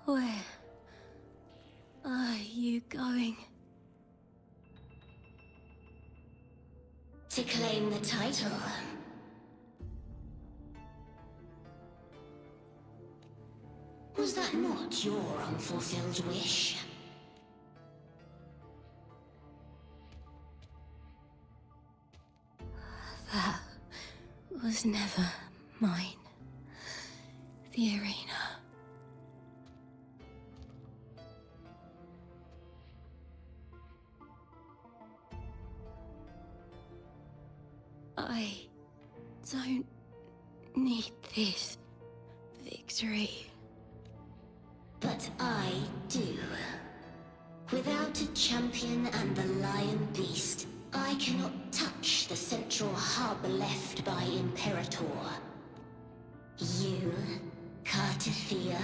Where are you going? To claim the title. Was that not your unfulfilled wish? That was never mine. The arena. I don't need this victory. But I do. Without a champion and the lion beast, I cannot touch the central hub left by Imperator. You, Cartathea,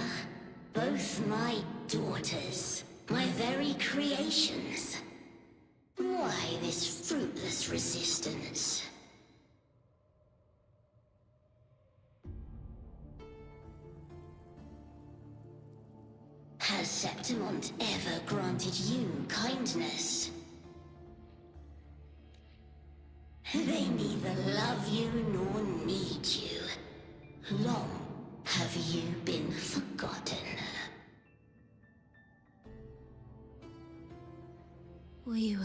both my daughters, my very creations. Why this fruitless resistance? Has Septimont ever granted you kindness? They neither love you nor need you. Long have you been forgotten. We were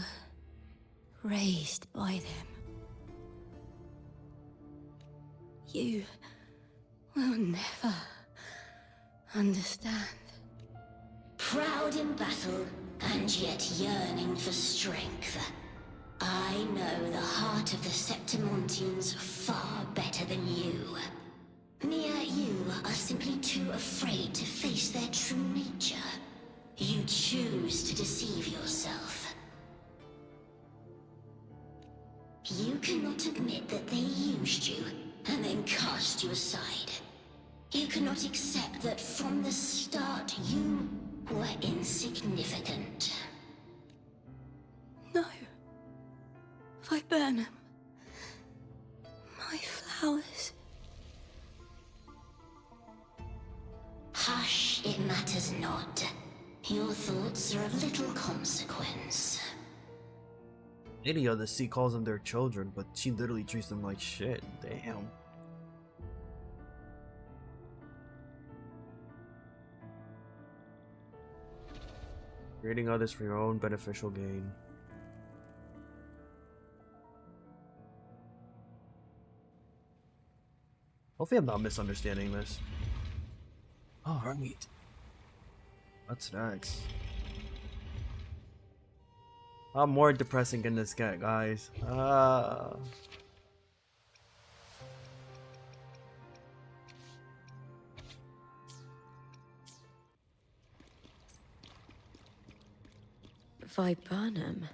raised by them. You will never understand. Proud in battle, and yet yearning for strength. I know the heart of the Septimontians far better than you. Mere you are simply too afraid to face their true nature. You choose to deceive yourself. You cannot admit that they used you, and then cast you aside. You cannot accept that from the start you were insignificant. No. Viburnum. My flowers. Hush, it matters not. Your thoughts are of little consequence. Any other sea calls them their children, but she literally treats them like shit. Damn. Creating others for your own beneficial gain. Hopefully I'm not misunderstanding this. Oh, right. What's next? How more depressing can this get, guys? Viburnum.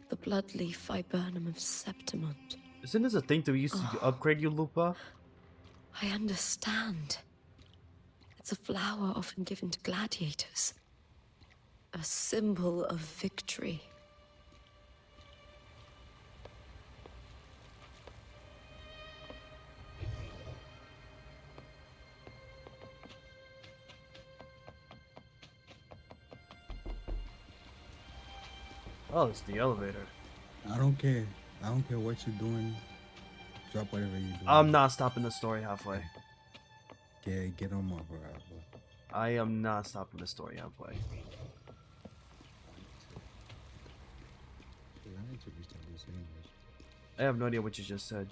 The bloodleaf viburnum of Septimont. Isn't this a thing to use to upgrade you, Lupa? I understand. It's a flower often given to gladiators. A symbol of victory. Oh, it's the elevator. I don't care. I don't care what you're doing. Drop whatever you're doing. I'm not stopping the story halfway. Get on my ride, bro. I am not stopping the story halfway. I have no idea what you just said.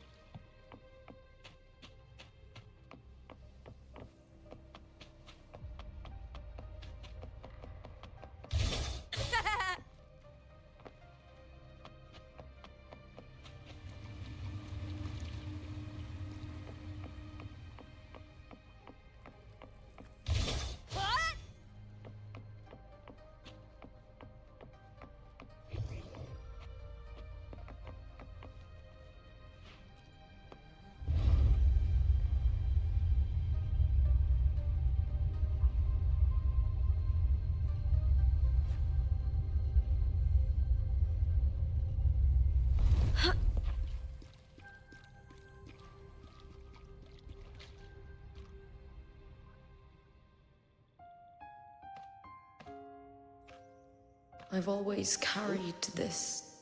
I've always carried this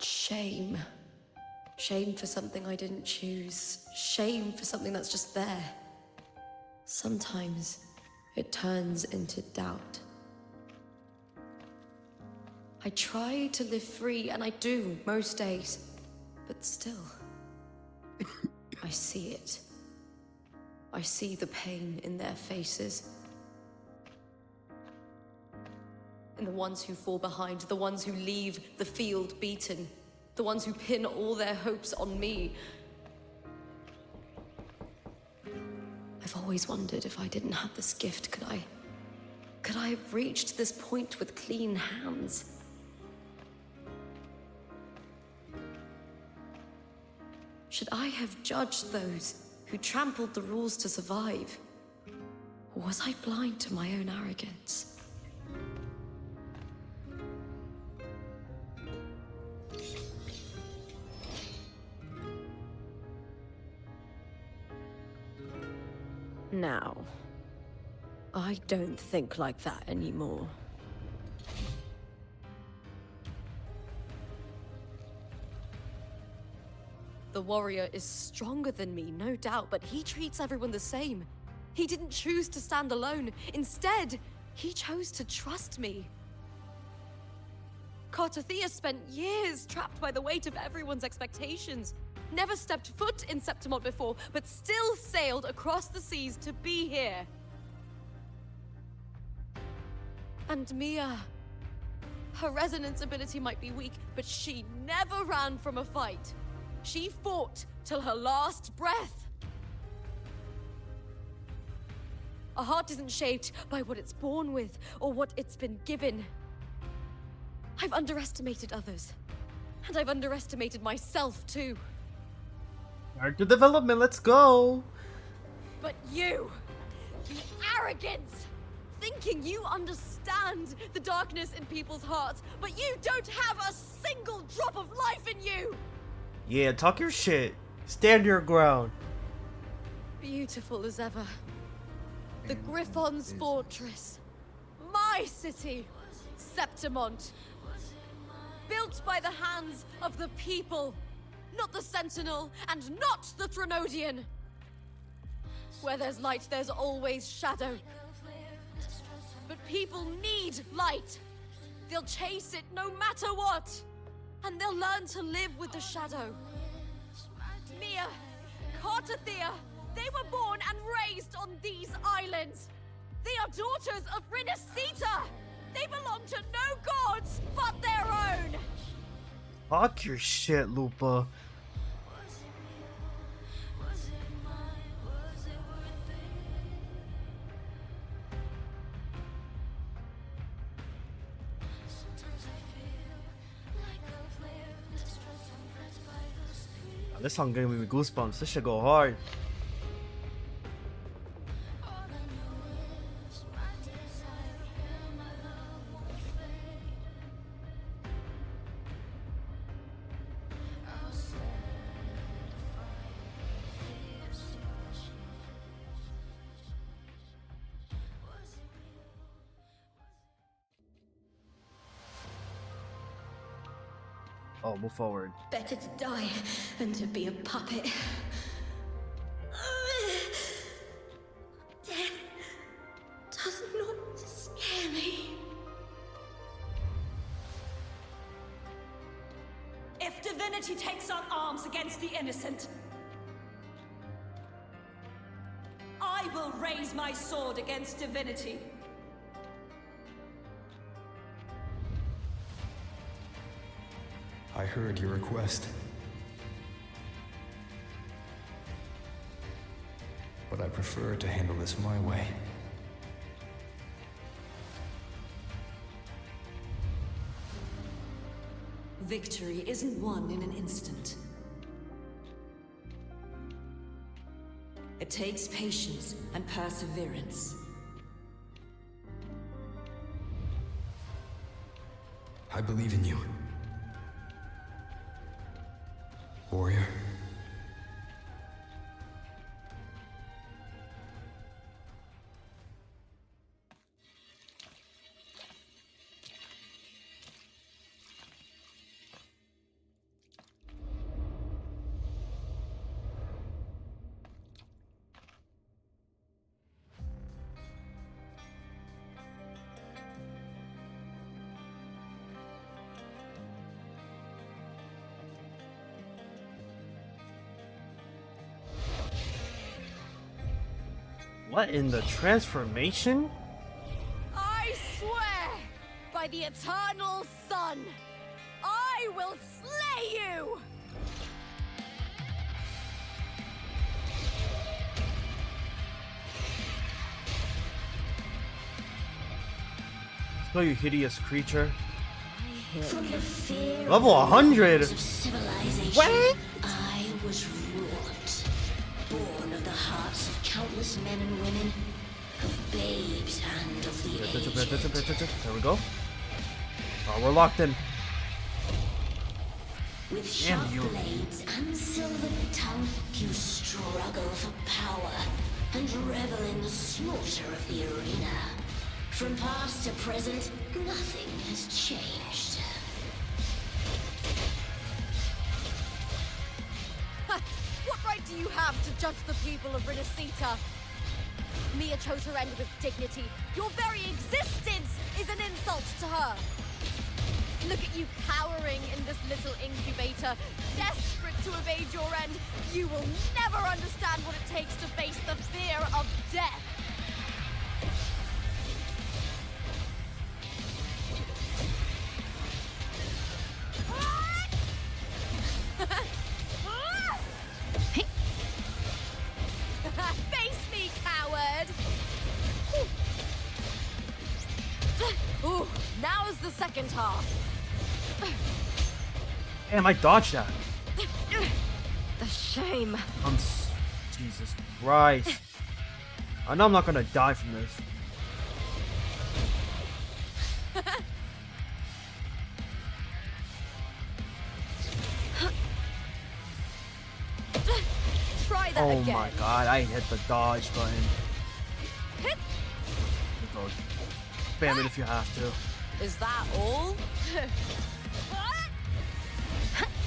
shame. Shame for something I didn't choose. Shame for something that's just there. Sometimes it turns into doubt. I try to live free, and I do most days. But still, I see it. I see the pain in their faces. In the ones who fall behind, the ones who leave the field beaten, the ones who pin all their hopes on me. I've always wondered if I didn't have this gift, could I have reached this point with clean hands? Should I have judged those who trampled the rules to survive? Or was I blind to my own arrogance? Now, I don't think like that anymore. The warrior is stronger than me, no doubt, but he treats everyone the same. He didn't choose to stand alone. Instead, he chose to trust me. Cartothea spent years trapped by the weight of everyone's expectations. Never stepped foot in Septimont before, but still sailed across the seas to be here. And Mia. Her resonance ability might be weak, but she never ran from a fight. She fought till her last breath. A heart isn't shaped by what it's born with or what it's been given. I've underestimated others, and I've underestimated myself too. Character development, let's go! But you, the arrogance, thinking you understand the darkness in people's hearts, but you don't have a single drop of life in you! Yeah, talk your shit. Stand your ground. Beautiful as ever. The Griffon's fortress. My city, Septimont. Built by the hands of the people. Not the Sentinel, and not the Threnodian. Where there's light, there's always shadow. But people need light. They'll chase it no matter what. And they'll learn to live with the shadow. Mia, Cartothea, they were born and raised on these islands. They are daughters of Rinasita. They belong to no gods but their own. Talk your shit, Lupa. This song gave me goosebumps. This should go hard. Oh, move forward. Better to die than to be a puppet. Death does not scare me. If divinity takes on arms against the innocent, I will raise my sword against divinity. I heard your request. But I prefer to handle this my way. Victory isn't won in an instant. It takes patience and perseverance. I believe in you. Warrior. What in the transformation? I swear by the eternal sun, I will slay you! Let's go, you hideous creature. From the fear Level 100! of civilization, What? I was wrought, born of the hearts of countless men and women, of babes and of the aged. There we go. Oh, we're locked in. With sharp blades and silver tongue, you struggle for power and revel in the slaughter of the arena. From past to present, nothing has changed. What right do you have to judge the people of Renacita? Mia chose her end with dignity. Your very existence is an insult to her. Look at you cowering in this little incubator, desperate to evade your end. You will never understand what it takes to face the fear of death. Face me, coward! Ooh, now is the second half. Damn, I dodged that. The shame. Jesus Christ. I know I'm not gonna die from this. Try that Oh again. my god, I hit the dodge button. Go. Spam it if you have to. Is that all?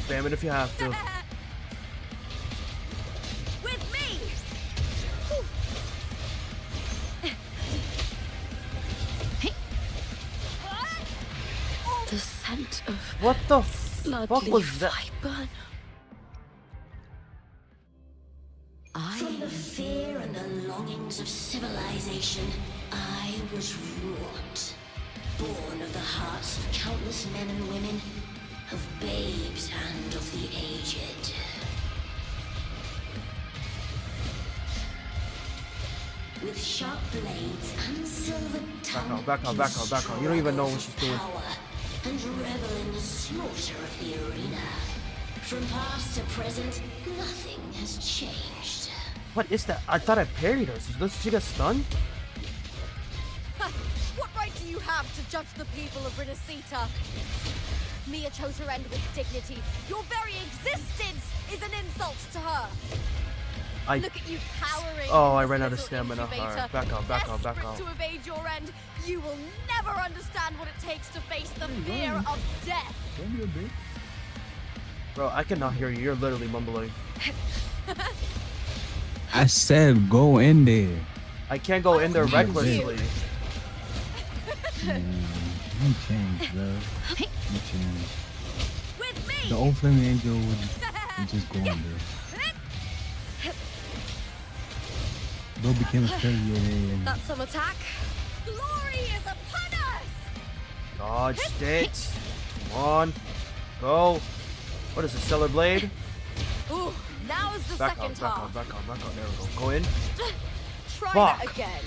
Spam it if you have to. With me! The scent of What the fuck was that? viper. From the fear and the longings of civilization, I was wrought. Born of the hearts of countless men and women, of babes and of the aged. With sharp blades and silver tongue, Back out. You don't even know what she's doing. power and revel in the slaughter of the arena. From past to present, nothing has changed. What is that? I thought I parried her. She got stunned? What right do you have to judge the people of Renacita? Mia chose her end with dignity. Your very existence is an insult to her. Look at you cowering. Oh, I in this ran out of little stamina. incubator, Alright, back out. desperate to evade your end. You will never understand what it takes to face the fear of death. Bro, I cannot hear you. You're literally mumbling. I said go in there. I can't go in there recklessly. Man, you changed, bro. You changed. With me. The old flaming angel would just go in there. Bro became a failure and That's some attack. Glory is upon us. Dodged it. Come on. Go. What is it, Stellar Blade? Ooh, now is the second half. Back out. There we go. Go in. Try Fuck. that again.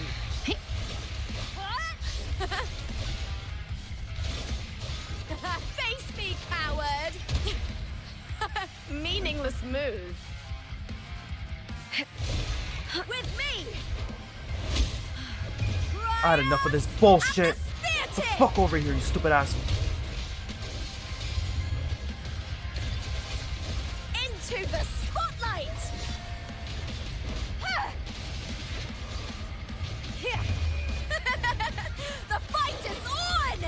Face me, coward! Meaningless move. With me! I had enough of this bullshit. Get the fuck over here, you stupid ass. Into the spotlight! The fight is on!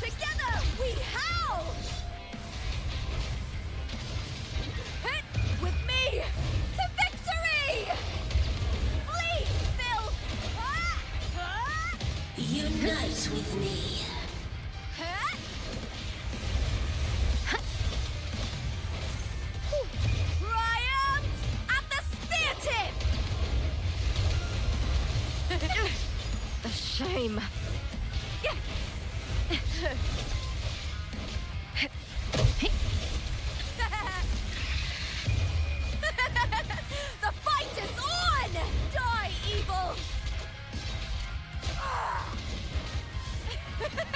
Together we howl! With me to victory! Flee, Phil! Unite with me. Triumph at the spear tip! The shame. The fight is on! Die, evil!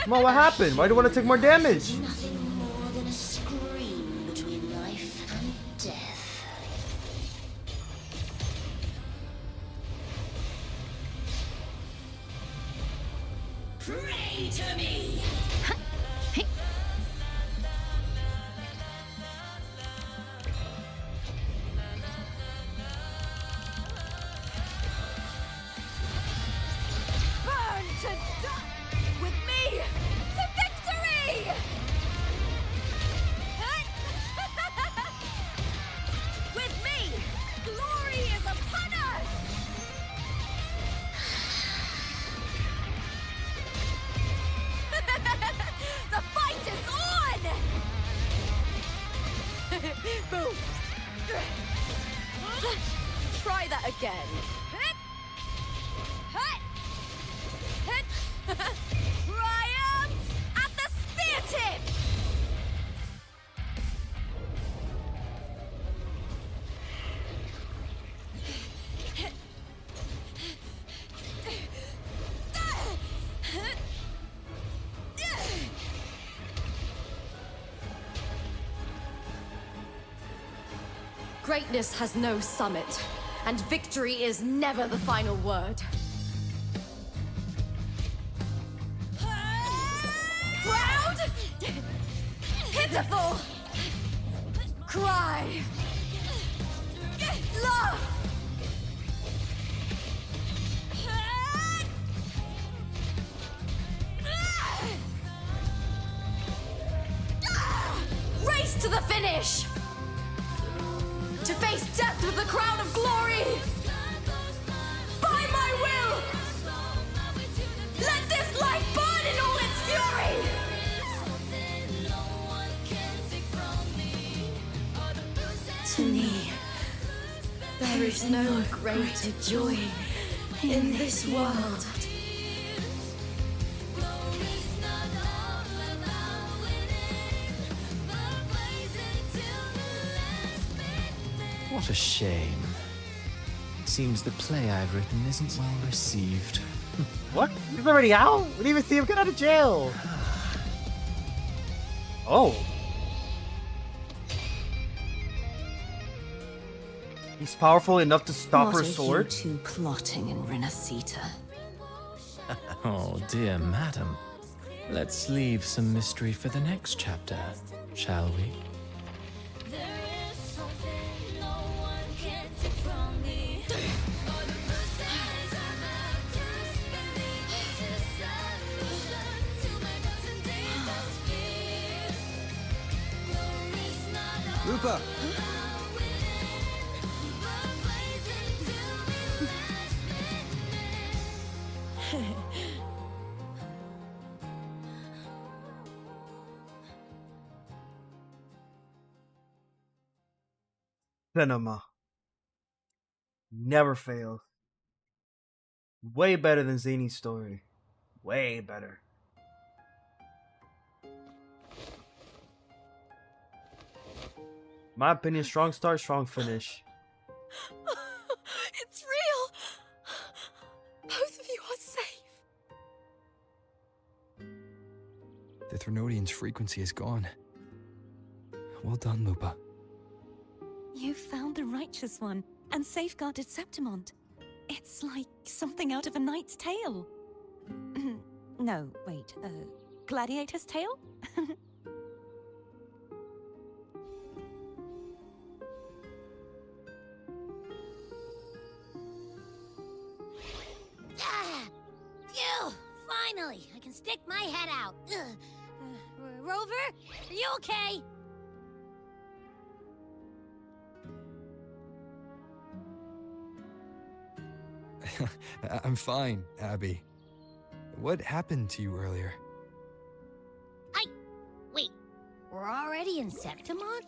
Come on, what happened? Why do you want to take more damage? Nothing more than a scream between life and death. Pray to me! Burn to death! With me to victory! With me, glory is upon us! The fight is on! Boom! Try that again. Triumph at the spear tip! Greatness has no summit, and victory is never the final word. Proud! Pitiful! Cry! Love! Race to the finish! To face death with the crown of glory! By my will! Let this light burn in all its fury! To me, There is no greater joy in this world. What a shame. Seems the play I've written isn't well received. What? He's already out? We didn't even see him get out of jail. Oh. He's powerful enough to stop what her are sword? you two plotting in Renacita? Oh, dear madam. Let's leave some mystery for the next chapter, shall we? Lupa! Cinema. Never fails. Way better than Zany's story. Way better. My opinion, strong start, strong finish. It's real! Both of you are safe. The Threnodian's frequency is gone. Well done, Lupa. You found the righteous one and safeguarded Septimont. It's like something out of a knight's tale. No, wait, gladiator's tale? Phew! Finally, I can stick my head out. Rover, are you okay? I'm fine, Abby. What happened to you earlier? Wait, we're already in Septimont?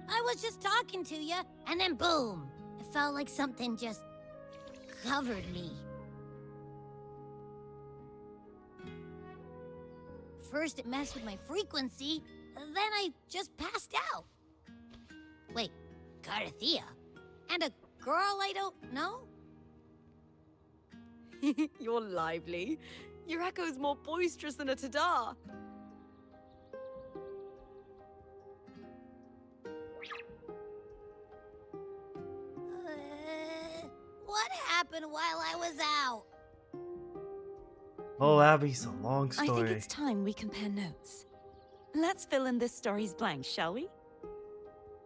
I was just talking to you, and then boom! It felt like something just covered me. First it messed with my frequency, then I just passed out. Wait, Carthea? And a girl I don't know? You're lively. Your echo's more boisterous than a tada. What happened while I was out? Oh, Abby, it's a long I story. think it's time we compare notes. Let's fill in this story's blanks, shall we?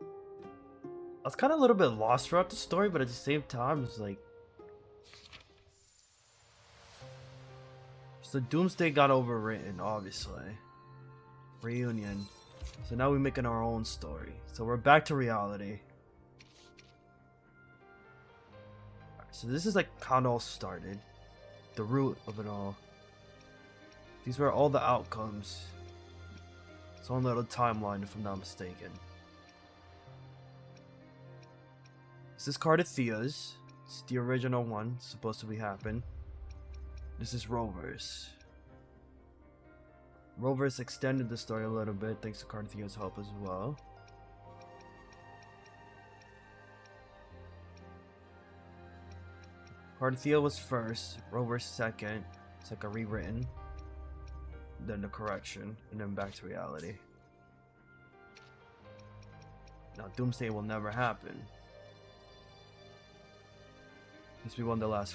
I was kind of a little bit lost throughout the story, but at the same time, it's like. So Doomsday got overwritten, obviously. Reunion. So now we're making our own story. So we're back to reality. Alright, so this is like how it all started. The root of it all. These were all the outcomes. It's on a little timeline if I'm not mistaken. This is Cardathea's. It's the original one, supposed to be happen. This is Rovers. Rovers extended the story a little bit thanks to Cardathea's help as well. Cardathea was first, Rovers second. It's like a rewritten. Then the correction, and then back to reality. Now Doomsday will never happen. Since we won the last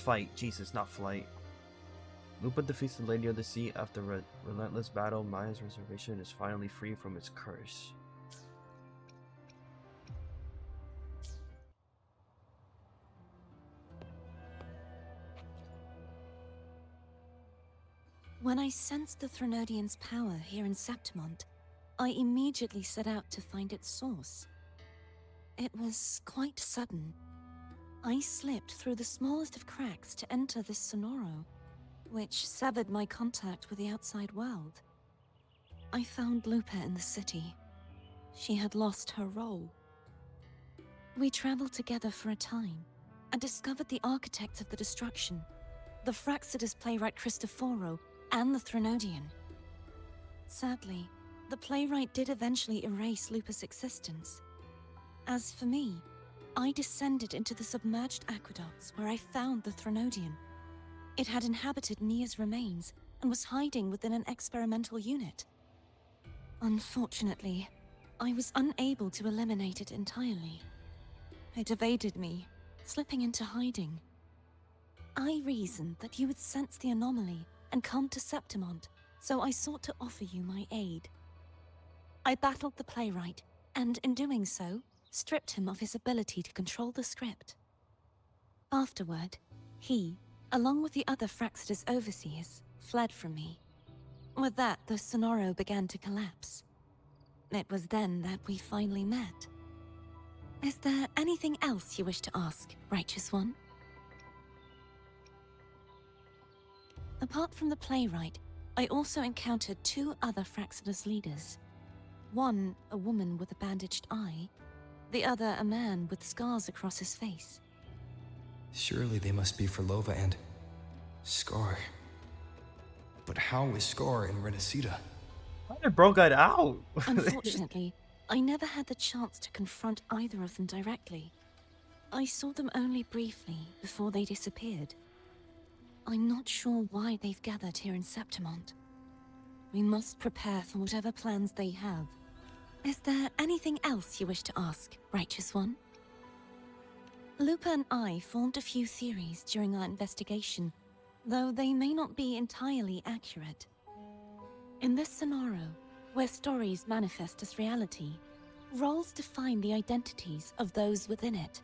fight. Jesus, not flight. Lupa defeats the Lady of the Sea after a relentless battle. Maya's reservation is finally free from its curse. When I sensed the Threnodian's power here in Septimont, I immediately set out to find its source. It was quite sudden. I slipped through the smallest of cracks to enter this Sonoro, which severed my contact with the outside world. I found Lupa in the city. She had lost her role. We traveled together for a time, and discovered the architects of the destruction, the Fraxidus playwright Cristoforo, and the Threnodian. Sadly, the playwright did eventually erase Lupa's existence. As for me, I descended into the submerged aqueducts where I found the Threnodian. It had inhabited Nia's remains and was hiding within an experimental unit. Unfortunately, I was unable to eliminate it entirely. It evaded me, slipping into hiding. I reasoned that you would sense the anomaly and come to Septimont, so I sought to offer you my aid. I battled the playwright, and in doing so, stripped him of his ability to control the script. Afterward, he, along with the other Fraxidus overseers, fled from me. With that, the Sonoro began to collapse. It was then that we finally met. Is there anything else you wish to ask, Righteous One? Apart from the playwright, I also encountered two other Fraxidus leaders. One, a woman with a bandaged eye, the other a man with scars across his face. Surely they must be for Lova and Scar. But how is Scar in Renacida? How did Bro get out? Unfortunately, I never had the chance to confront either of them directly. I saw them only briefly before they disappeared. I'm not sure why they've gathered here in Septimont. We must prepare for whatever plans they have. Is there anything else you wish to ask, Righteous One? Lupa and I formed a few theories during our investigation, though they may not be entirely accurate. In this Sonoro, where stories manifest as reality, roles define the identities of those within it.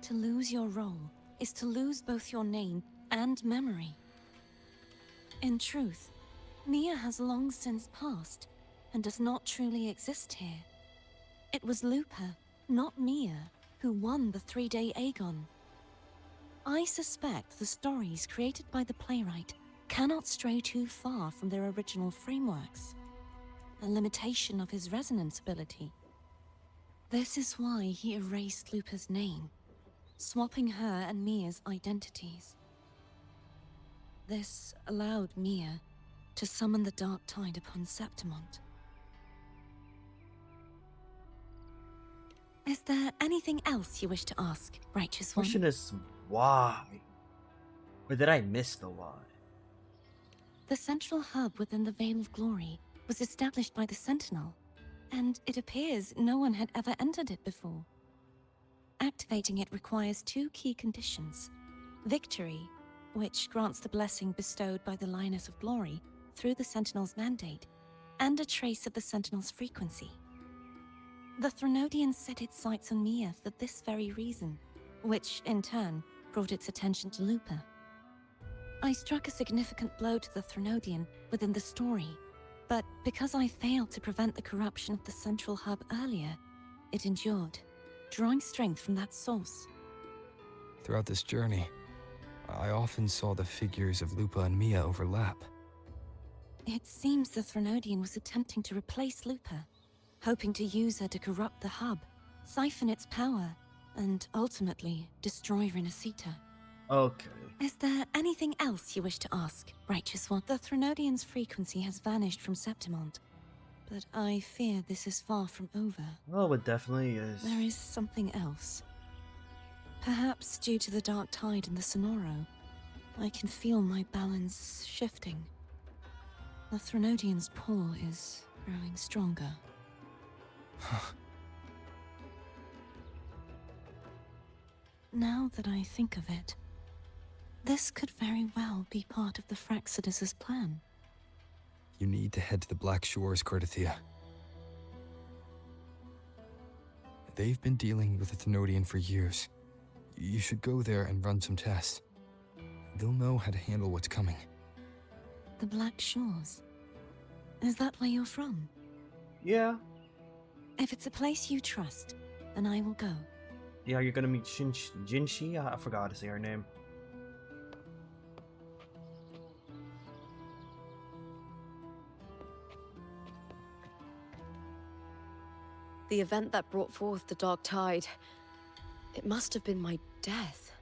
To lose your role is to lose both your name and memory. In truth, Mia has long since passed, and does not truly exist here. It was Lupa, not Mia, who won the 3-day Aegon. I suspect the stories created by the playwright cannot stray too far from their original frameworks, a limitation of his resonance ability. This is why he erased Lupa's name, swapping her and Mia's identities. This allowed Mia to summon the Dark Tide upon Septimont. Is there anything else you wish to ask, Righteous One? Question is why? Or did I miss the lot? The central hub within the Veil of Glory was established by the Sentinel, and it appears no one had ever entered it before. Activating it requires two key conditions. Victory, which grants the blessing bestowed by the Lioness of Glory through the Sentinel's mandate, and a trace of the Sentinel's frequency. The Threnodian set its sights on Mia for this very reason, which, in turn, brought its attention to Lupa. I struck a significant blow to the Threnodian within the story, but because I failed to prevent the corruption of the central hub earlier, it endured, drawing strength from that source. Throughout this journey, I often saw the figures of Lupa and Mia overlap. It seems the Threnodian was attempting to replace Lupa, hoping to use her to corrupt the hub, siphon its power, and ultimately destroy Renacita. Okay. Is there anything else you wish to ask, Righteous One? The Threnodian's frequency has vanished from Septimont, but I fear this is far from over. Well, it definitely is. There is something else. Perhaps due to the dark tide in the Sonoro, I can feel my balance shifting. The Threnodian's pull is growing stronger. Now that I think of it, this could very well be part of the Fraxidus' plan. You need to head to the Black Shores, Cordothea. They've been dealing with the Thenodian for years. You should go there and run some tests. They'll know how to handle what's coming. The Black Shores? Is that where you're from? Yeah. If it's a place you trust, then I will go. Yeah, you're gonna meet Jinshi? I forgot to say her name. The event that brought forth the dark tide, it must have been my death.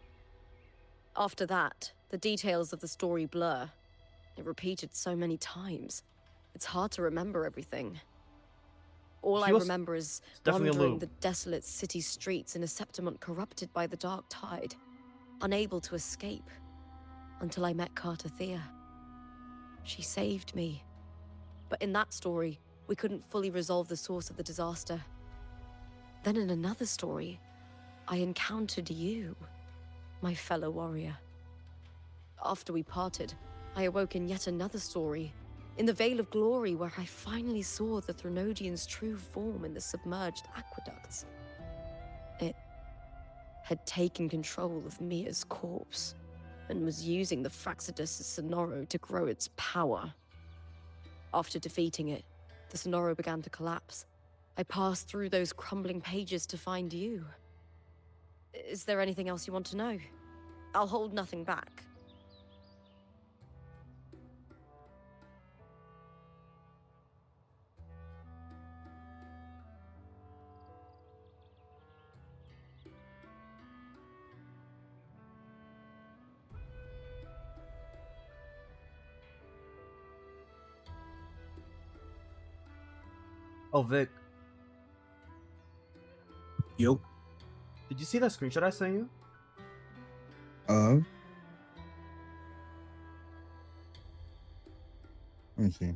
After that, the details of the story blur. It repeated so many times. It's hard to remember everything. All I remember is wandering the desolate city streets in a Septimont corrupted by the dark tide, unable to escape, until I met Cartothea. She saved me. But in that story, we couldn't fully resolve the source of the disaster. Then in another story, I encountered you, my fellow warrior. After we parted, I awoke in yet another story, in the Veil of Glory, where I finally saw the Threnodian's true form in the submerged aqueducts. It had taken control of Mia's corpse, and was using the Fraxidus' Sonoro to grow its power. After defeating it, the Sonoro began to collapse. I passed through those crumbling pages to find you. Is there anything else you want to know? I'll hold nothing back. Oh, Vic. Yo. Did you see that screenshot I sent you? Let me see.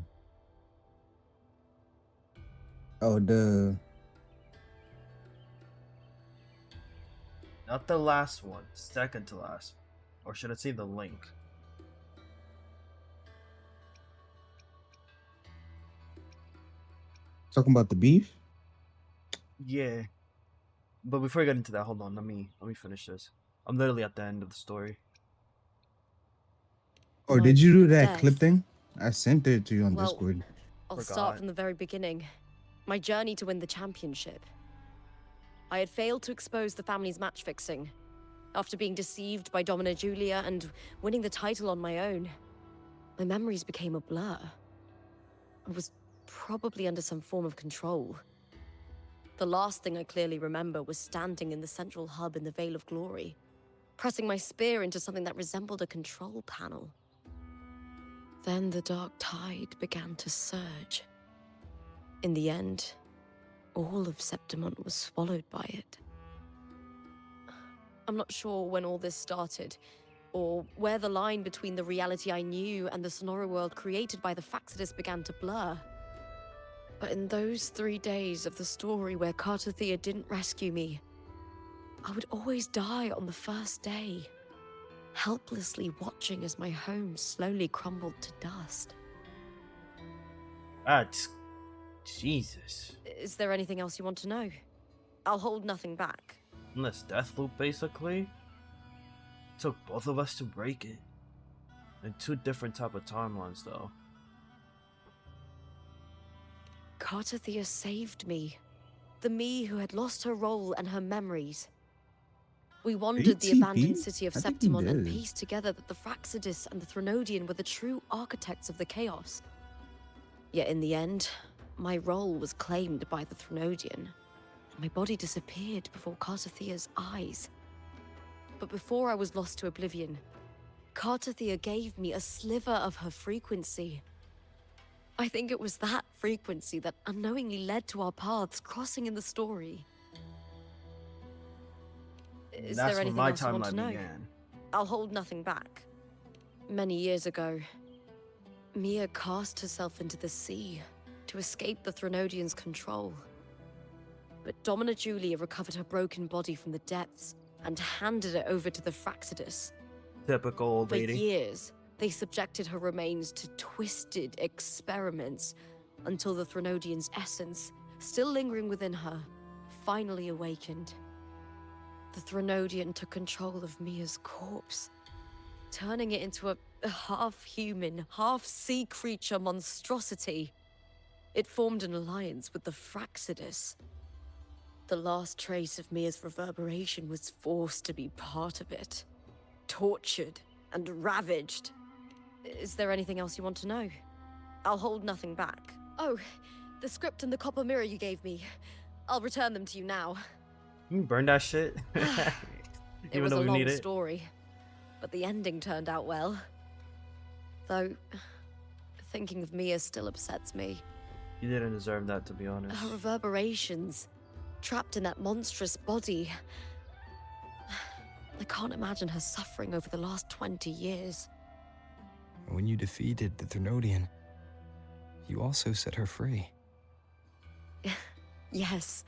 Oh, the... Not the last one. Second to last. Or should I say the link? Talking about the beef? Yeah. But before I get into that, hold on. Let me finish this. I'm literally at the end of the story. Oh, did you do that clip thing? I sent it to you on Discord. I'll start from the very beginning. My journey to win the championship. I had failed to expose the family's match fixing. After being deceived by Domina Julia and winning the title on my own, my memories became a blur. I was probably under some form of control. The last thing I clearly remember was standing in the central hub in the Veil of Glory, pressing my spear into something that resembled a control panel. Then the dark tide began to surge. In the end, all of Septimont was swallowed by it. I'm not sure when all this started, or where the line between the reality I knew and the Sonora world created by the Faxidus began to blur. But in those 3 days of the story where Cartothea didn't rescue me, I would always die on the first day, helplessly watching as my home slowly crumbled to dust. That's... Jesus. Is there anything else you want to know? I'll hold nothing back. In this death loop, basically. It took both of us to break it. In 2 different type of timelines, though. Cartothea saved me. The me who had lost her role and her memories. We wandered the abandoned city of Septimon and pieced together that the Fraxidus and the Threnodian were the true architects of the chaos. Yet in the end, my role was claimed by the Threnodian, and my body disappeared before Cartothea's eyes. But before I was lost to oblivion, Cartothea gave me a sliver of her frequency. I think it was that frequency that unknowingly led to our paths crossing in the story. Is there anything else you want to know? I'll hold nothing back. Many years ago, Mia cast herself into the sea to escape the Threnodian's control. But Domina Julia recovered her broken body from the depths and handed it over to the Fraxidus. Typical old lady. For years, they subjected her remains to twisted experiments until the Threnodian's essence, still lingering within her, finally awakened. The Threnodian took control of Mia's corpse, turning it into a half-human, half-sea creature monstrosity. It formed an alliance with the Fraxidus. The last trace of Mia's reverberation was forced to be part of it, tortured and ravaged. Is there anything else you want to know? I'll hold nothing back. Oh, the script and the copper mirror you gave me. I'll return them to you now. You can burn that shit. It was a long story, but the ending turned out well. Though, thinking of Mia still upsets me. You didn't deserve that, to be honest. Her reverberations, trapped in that monstrous body. I can't imagine her suffering over the last 20 years. When you defeated the Threnodian, you also set her free. Yes.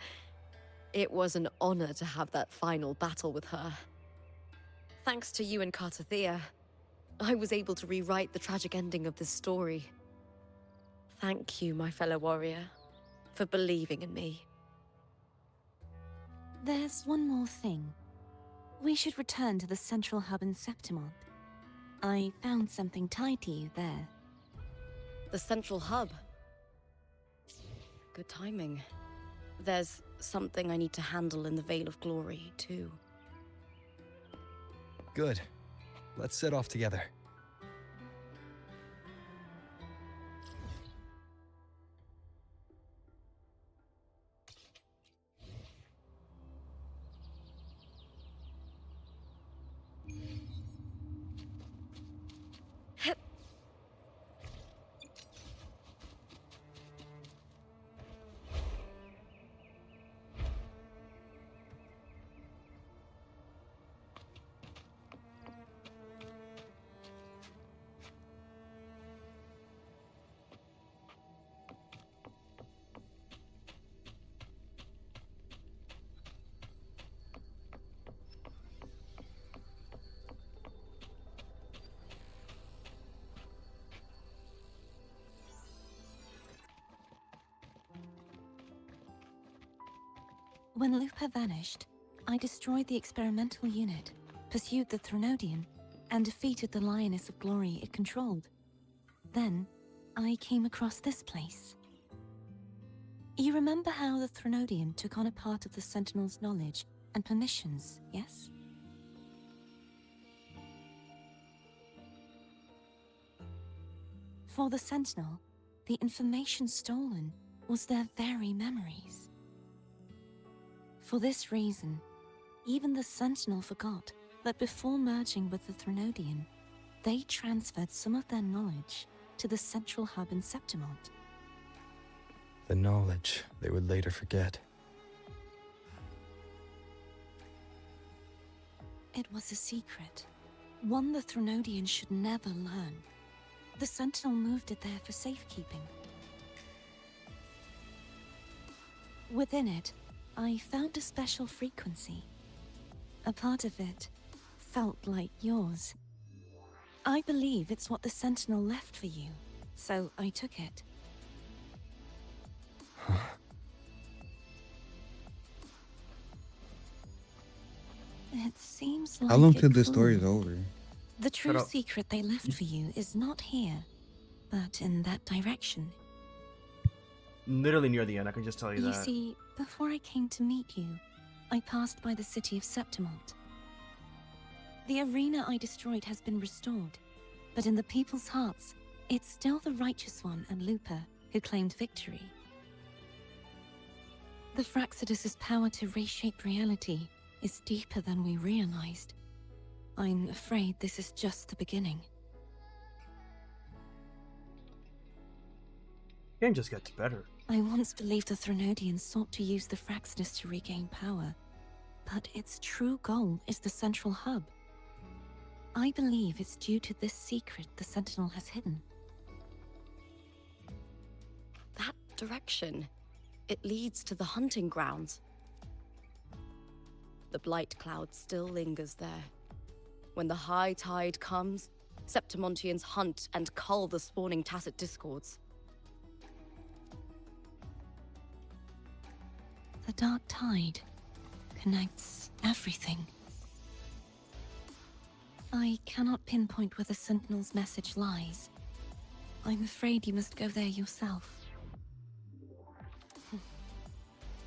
It was an honor to have that final battle with her. Thanks to you and Cartothea, I was able to rewrite the tragic ending of this story. Thank you, my fellow warrior, for believing in me. There's one more thing. We should return to the central hub in Septimon. I found something tied to you there. The central hub? Good timing. There's something I need to handle in the Veil of Glory, too. Good. Let's set off together. When Lupa vanished, I destroyed the experimental unit, pursued the Threnodian, and defeated the Lioness of Glory it controlled. Then, I came across this place. You remember how the Threnodian took on a part of the Sentinel's knowledge and permissions, yes? For the Sentinel, the information stolen was their very memories. For this reason, even the Sentinel forgot that before merging with the Threnodian, they transferred some of their knowledge to the central hub in Septimon. The knowledge they would later forget. It was a secret, One the Threnodians should never learn. The Sentinel moved it there for safekeeping. Within it, I found a special frequency. A part of it felt like yours. I believe it's what the Sentinel left for you, so I took it. It seems like How long a till the clue. story is over? The true up. secret they left for you is not here, but in that direction. Literally near the end, I can just tell you You that. see, before I came to meet you, I passed by the city of Septimont. The arena I destroyed has been restored, but in the people's hearts, it's still the Righteous One and Lupa who claimed victory. The Fraxidus' power to reshape reality is deeper than we realized. I'm afraid this is just the beginning. Game just gets better. I once believed the Threnodians sought to use the Fraxidus to regain power, but its true goal is the central hub. I believe it's due to this secret the Sentinel has hidden. That direction, it leads to the hunting grounds. The blight cloud still lingers there. When the high tide comes, Septimontians hunt and cull the spawning tacit discords. The dark tide connects everything. I cannot pinpoint where the Sentinel's message lies. I'm afraid you must go there yourself.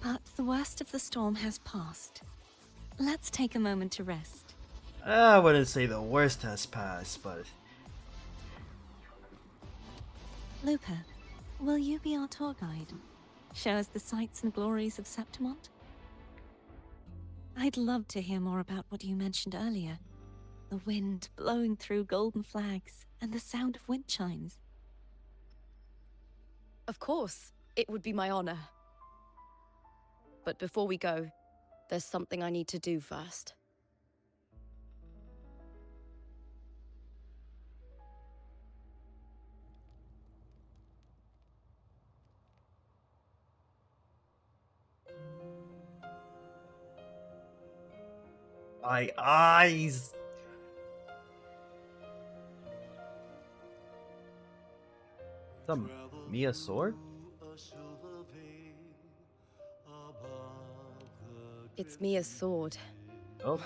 But the worst of the storm has passed. Let's take a moment to rest. I wouldn't say the worst has passed, but... Lupa, will you be our tour guide? Show us the sights and glories of Septimont? I'd love to hear more about what you mentioned earlier. The wind blowing through golden flags and the sound of wind chimes. Of course, it would be my honor. But before we go, there's something I need to do first. My eyes! Is that Mia's sword? It's Mia's sword. Oh.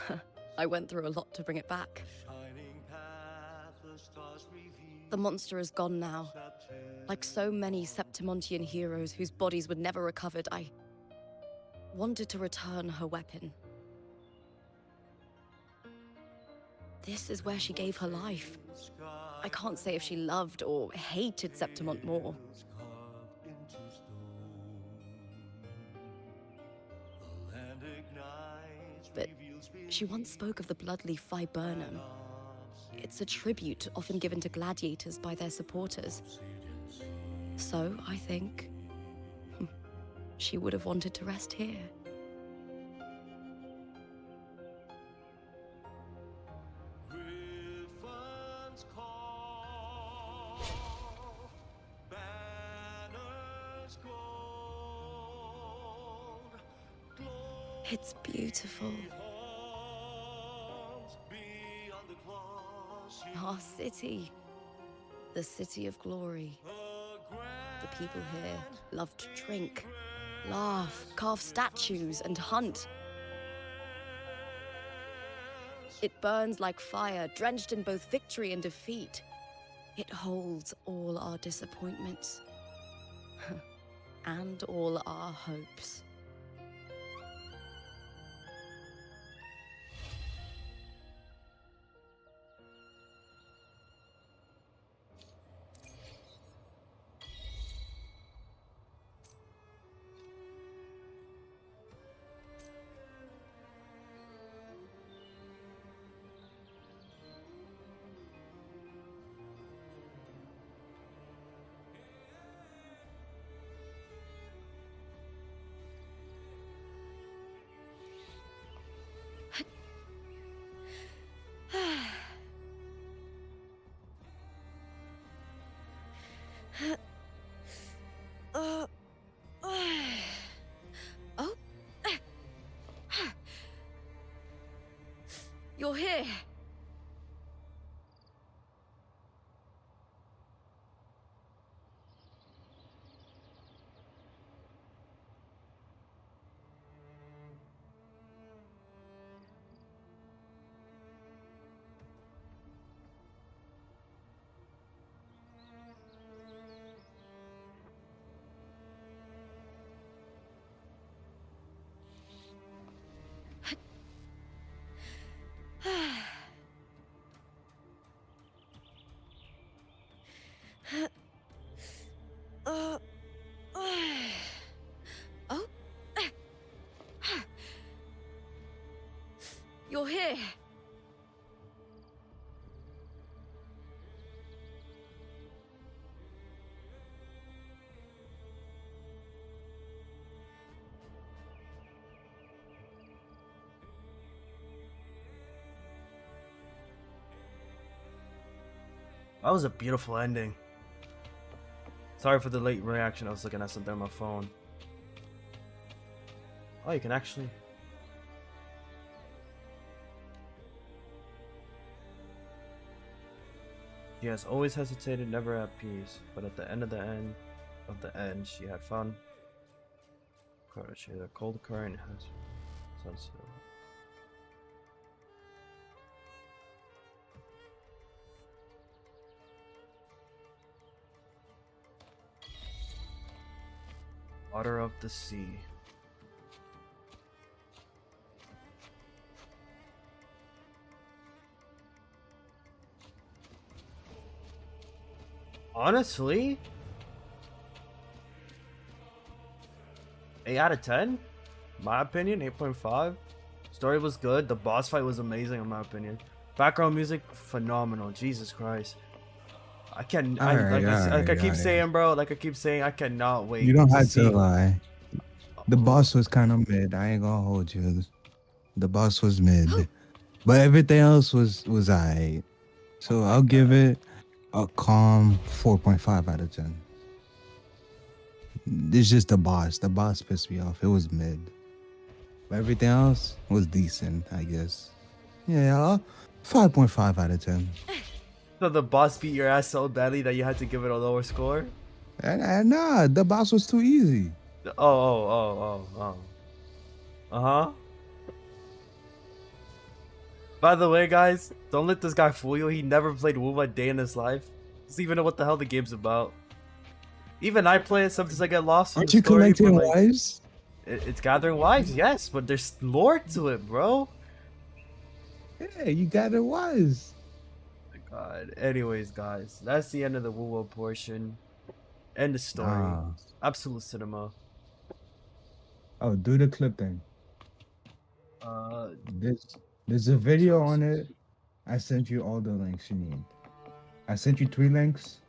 I went through a lot to bring it back. The monster is gone now. Like so many Septimontian heroes whose bodies were never recovered, I wanted to return her weapon. This is where she gave her life. I can't say if she loved or hated Septimont more. But she once spoke of the bloodleaf viburnum. It's a tribute often given to gladiators by their supporters. So, I think, she would have wanted to rest here. It's beautiful. Our city. The city of glory. The people here love to drink, laugh, carve statues, and hunt. It burns like fire, drenched in both victory and defeat. It holds all our disappointments. And all our hopes. here. Oh. You're here. That was a beautiful ending. Sorry for the late reaction. I was looking at something on my phone. Oh, you can actually. She has always hesitated, never at peace, but at the end, she had found courage. The cold current has sunset. Water of the sea. Honestly, 8 out of 10. My opinion, 8.5. Story was good. The boss fight was amazing, in my opinion. Background music, phenomenal. Jesus Christ. I can, I keep saying, bro. Like I keep saying, I cannot wait. You don't have see. to lie. The boss was kind of mid. I ain't gonna hold you. The boss was mid, but everything else was alright. So I'll give it a calm 4.5 out of 10. It's just the boss. The boss pissed me off. It was mid, but everything else was decent, I guess. Yeah, 5.5 out of 10. So the boss beat your ass so badly that you had to give it a lower score? Nah, the boss was too easy. Oh. Uh-huh. By the way, guys, don't let this guy fool you. He never played WoW a day in his life. Doesn't even know what the hell the game's about. Even I play it, sometimes I get lost in Aren't the you story, collecting but, like, wives? It's gathering wives, yes, but there's lore to it, bro. Yeah, you got it wise. God. Anyways, guys, that's the end of the WoW portion. End the story. Absolute cinema. Oh, do the clip thing. There's a video on it. I sent you all the links you need. I sent you 3 links.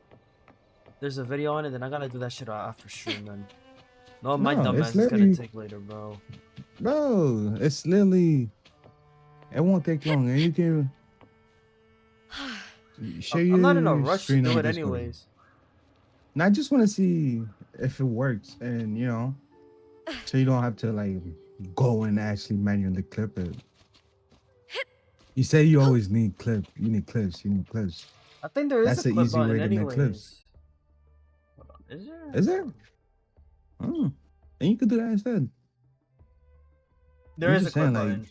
There's a video on it, then I gotta do that shit after stream, then. No, my dumbass is gonna take later, bro. Bro, it's literally. It won't take long, and you can. I'm not in a rush to do it anyways. Now I just want to see if it works, and so you don't have to like go and actually manually clip it. You say you always need clips. You need clips. I think there is That's a an clip easy button way to make anyways. clips. Hold on, is there? Is there? Oh, and you could do that instead. There is a clip button.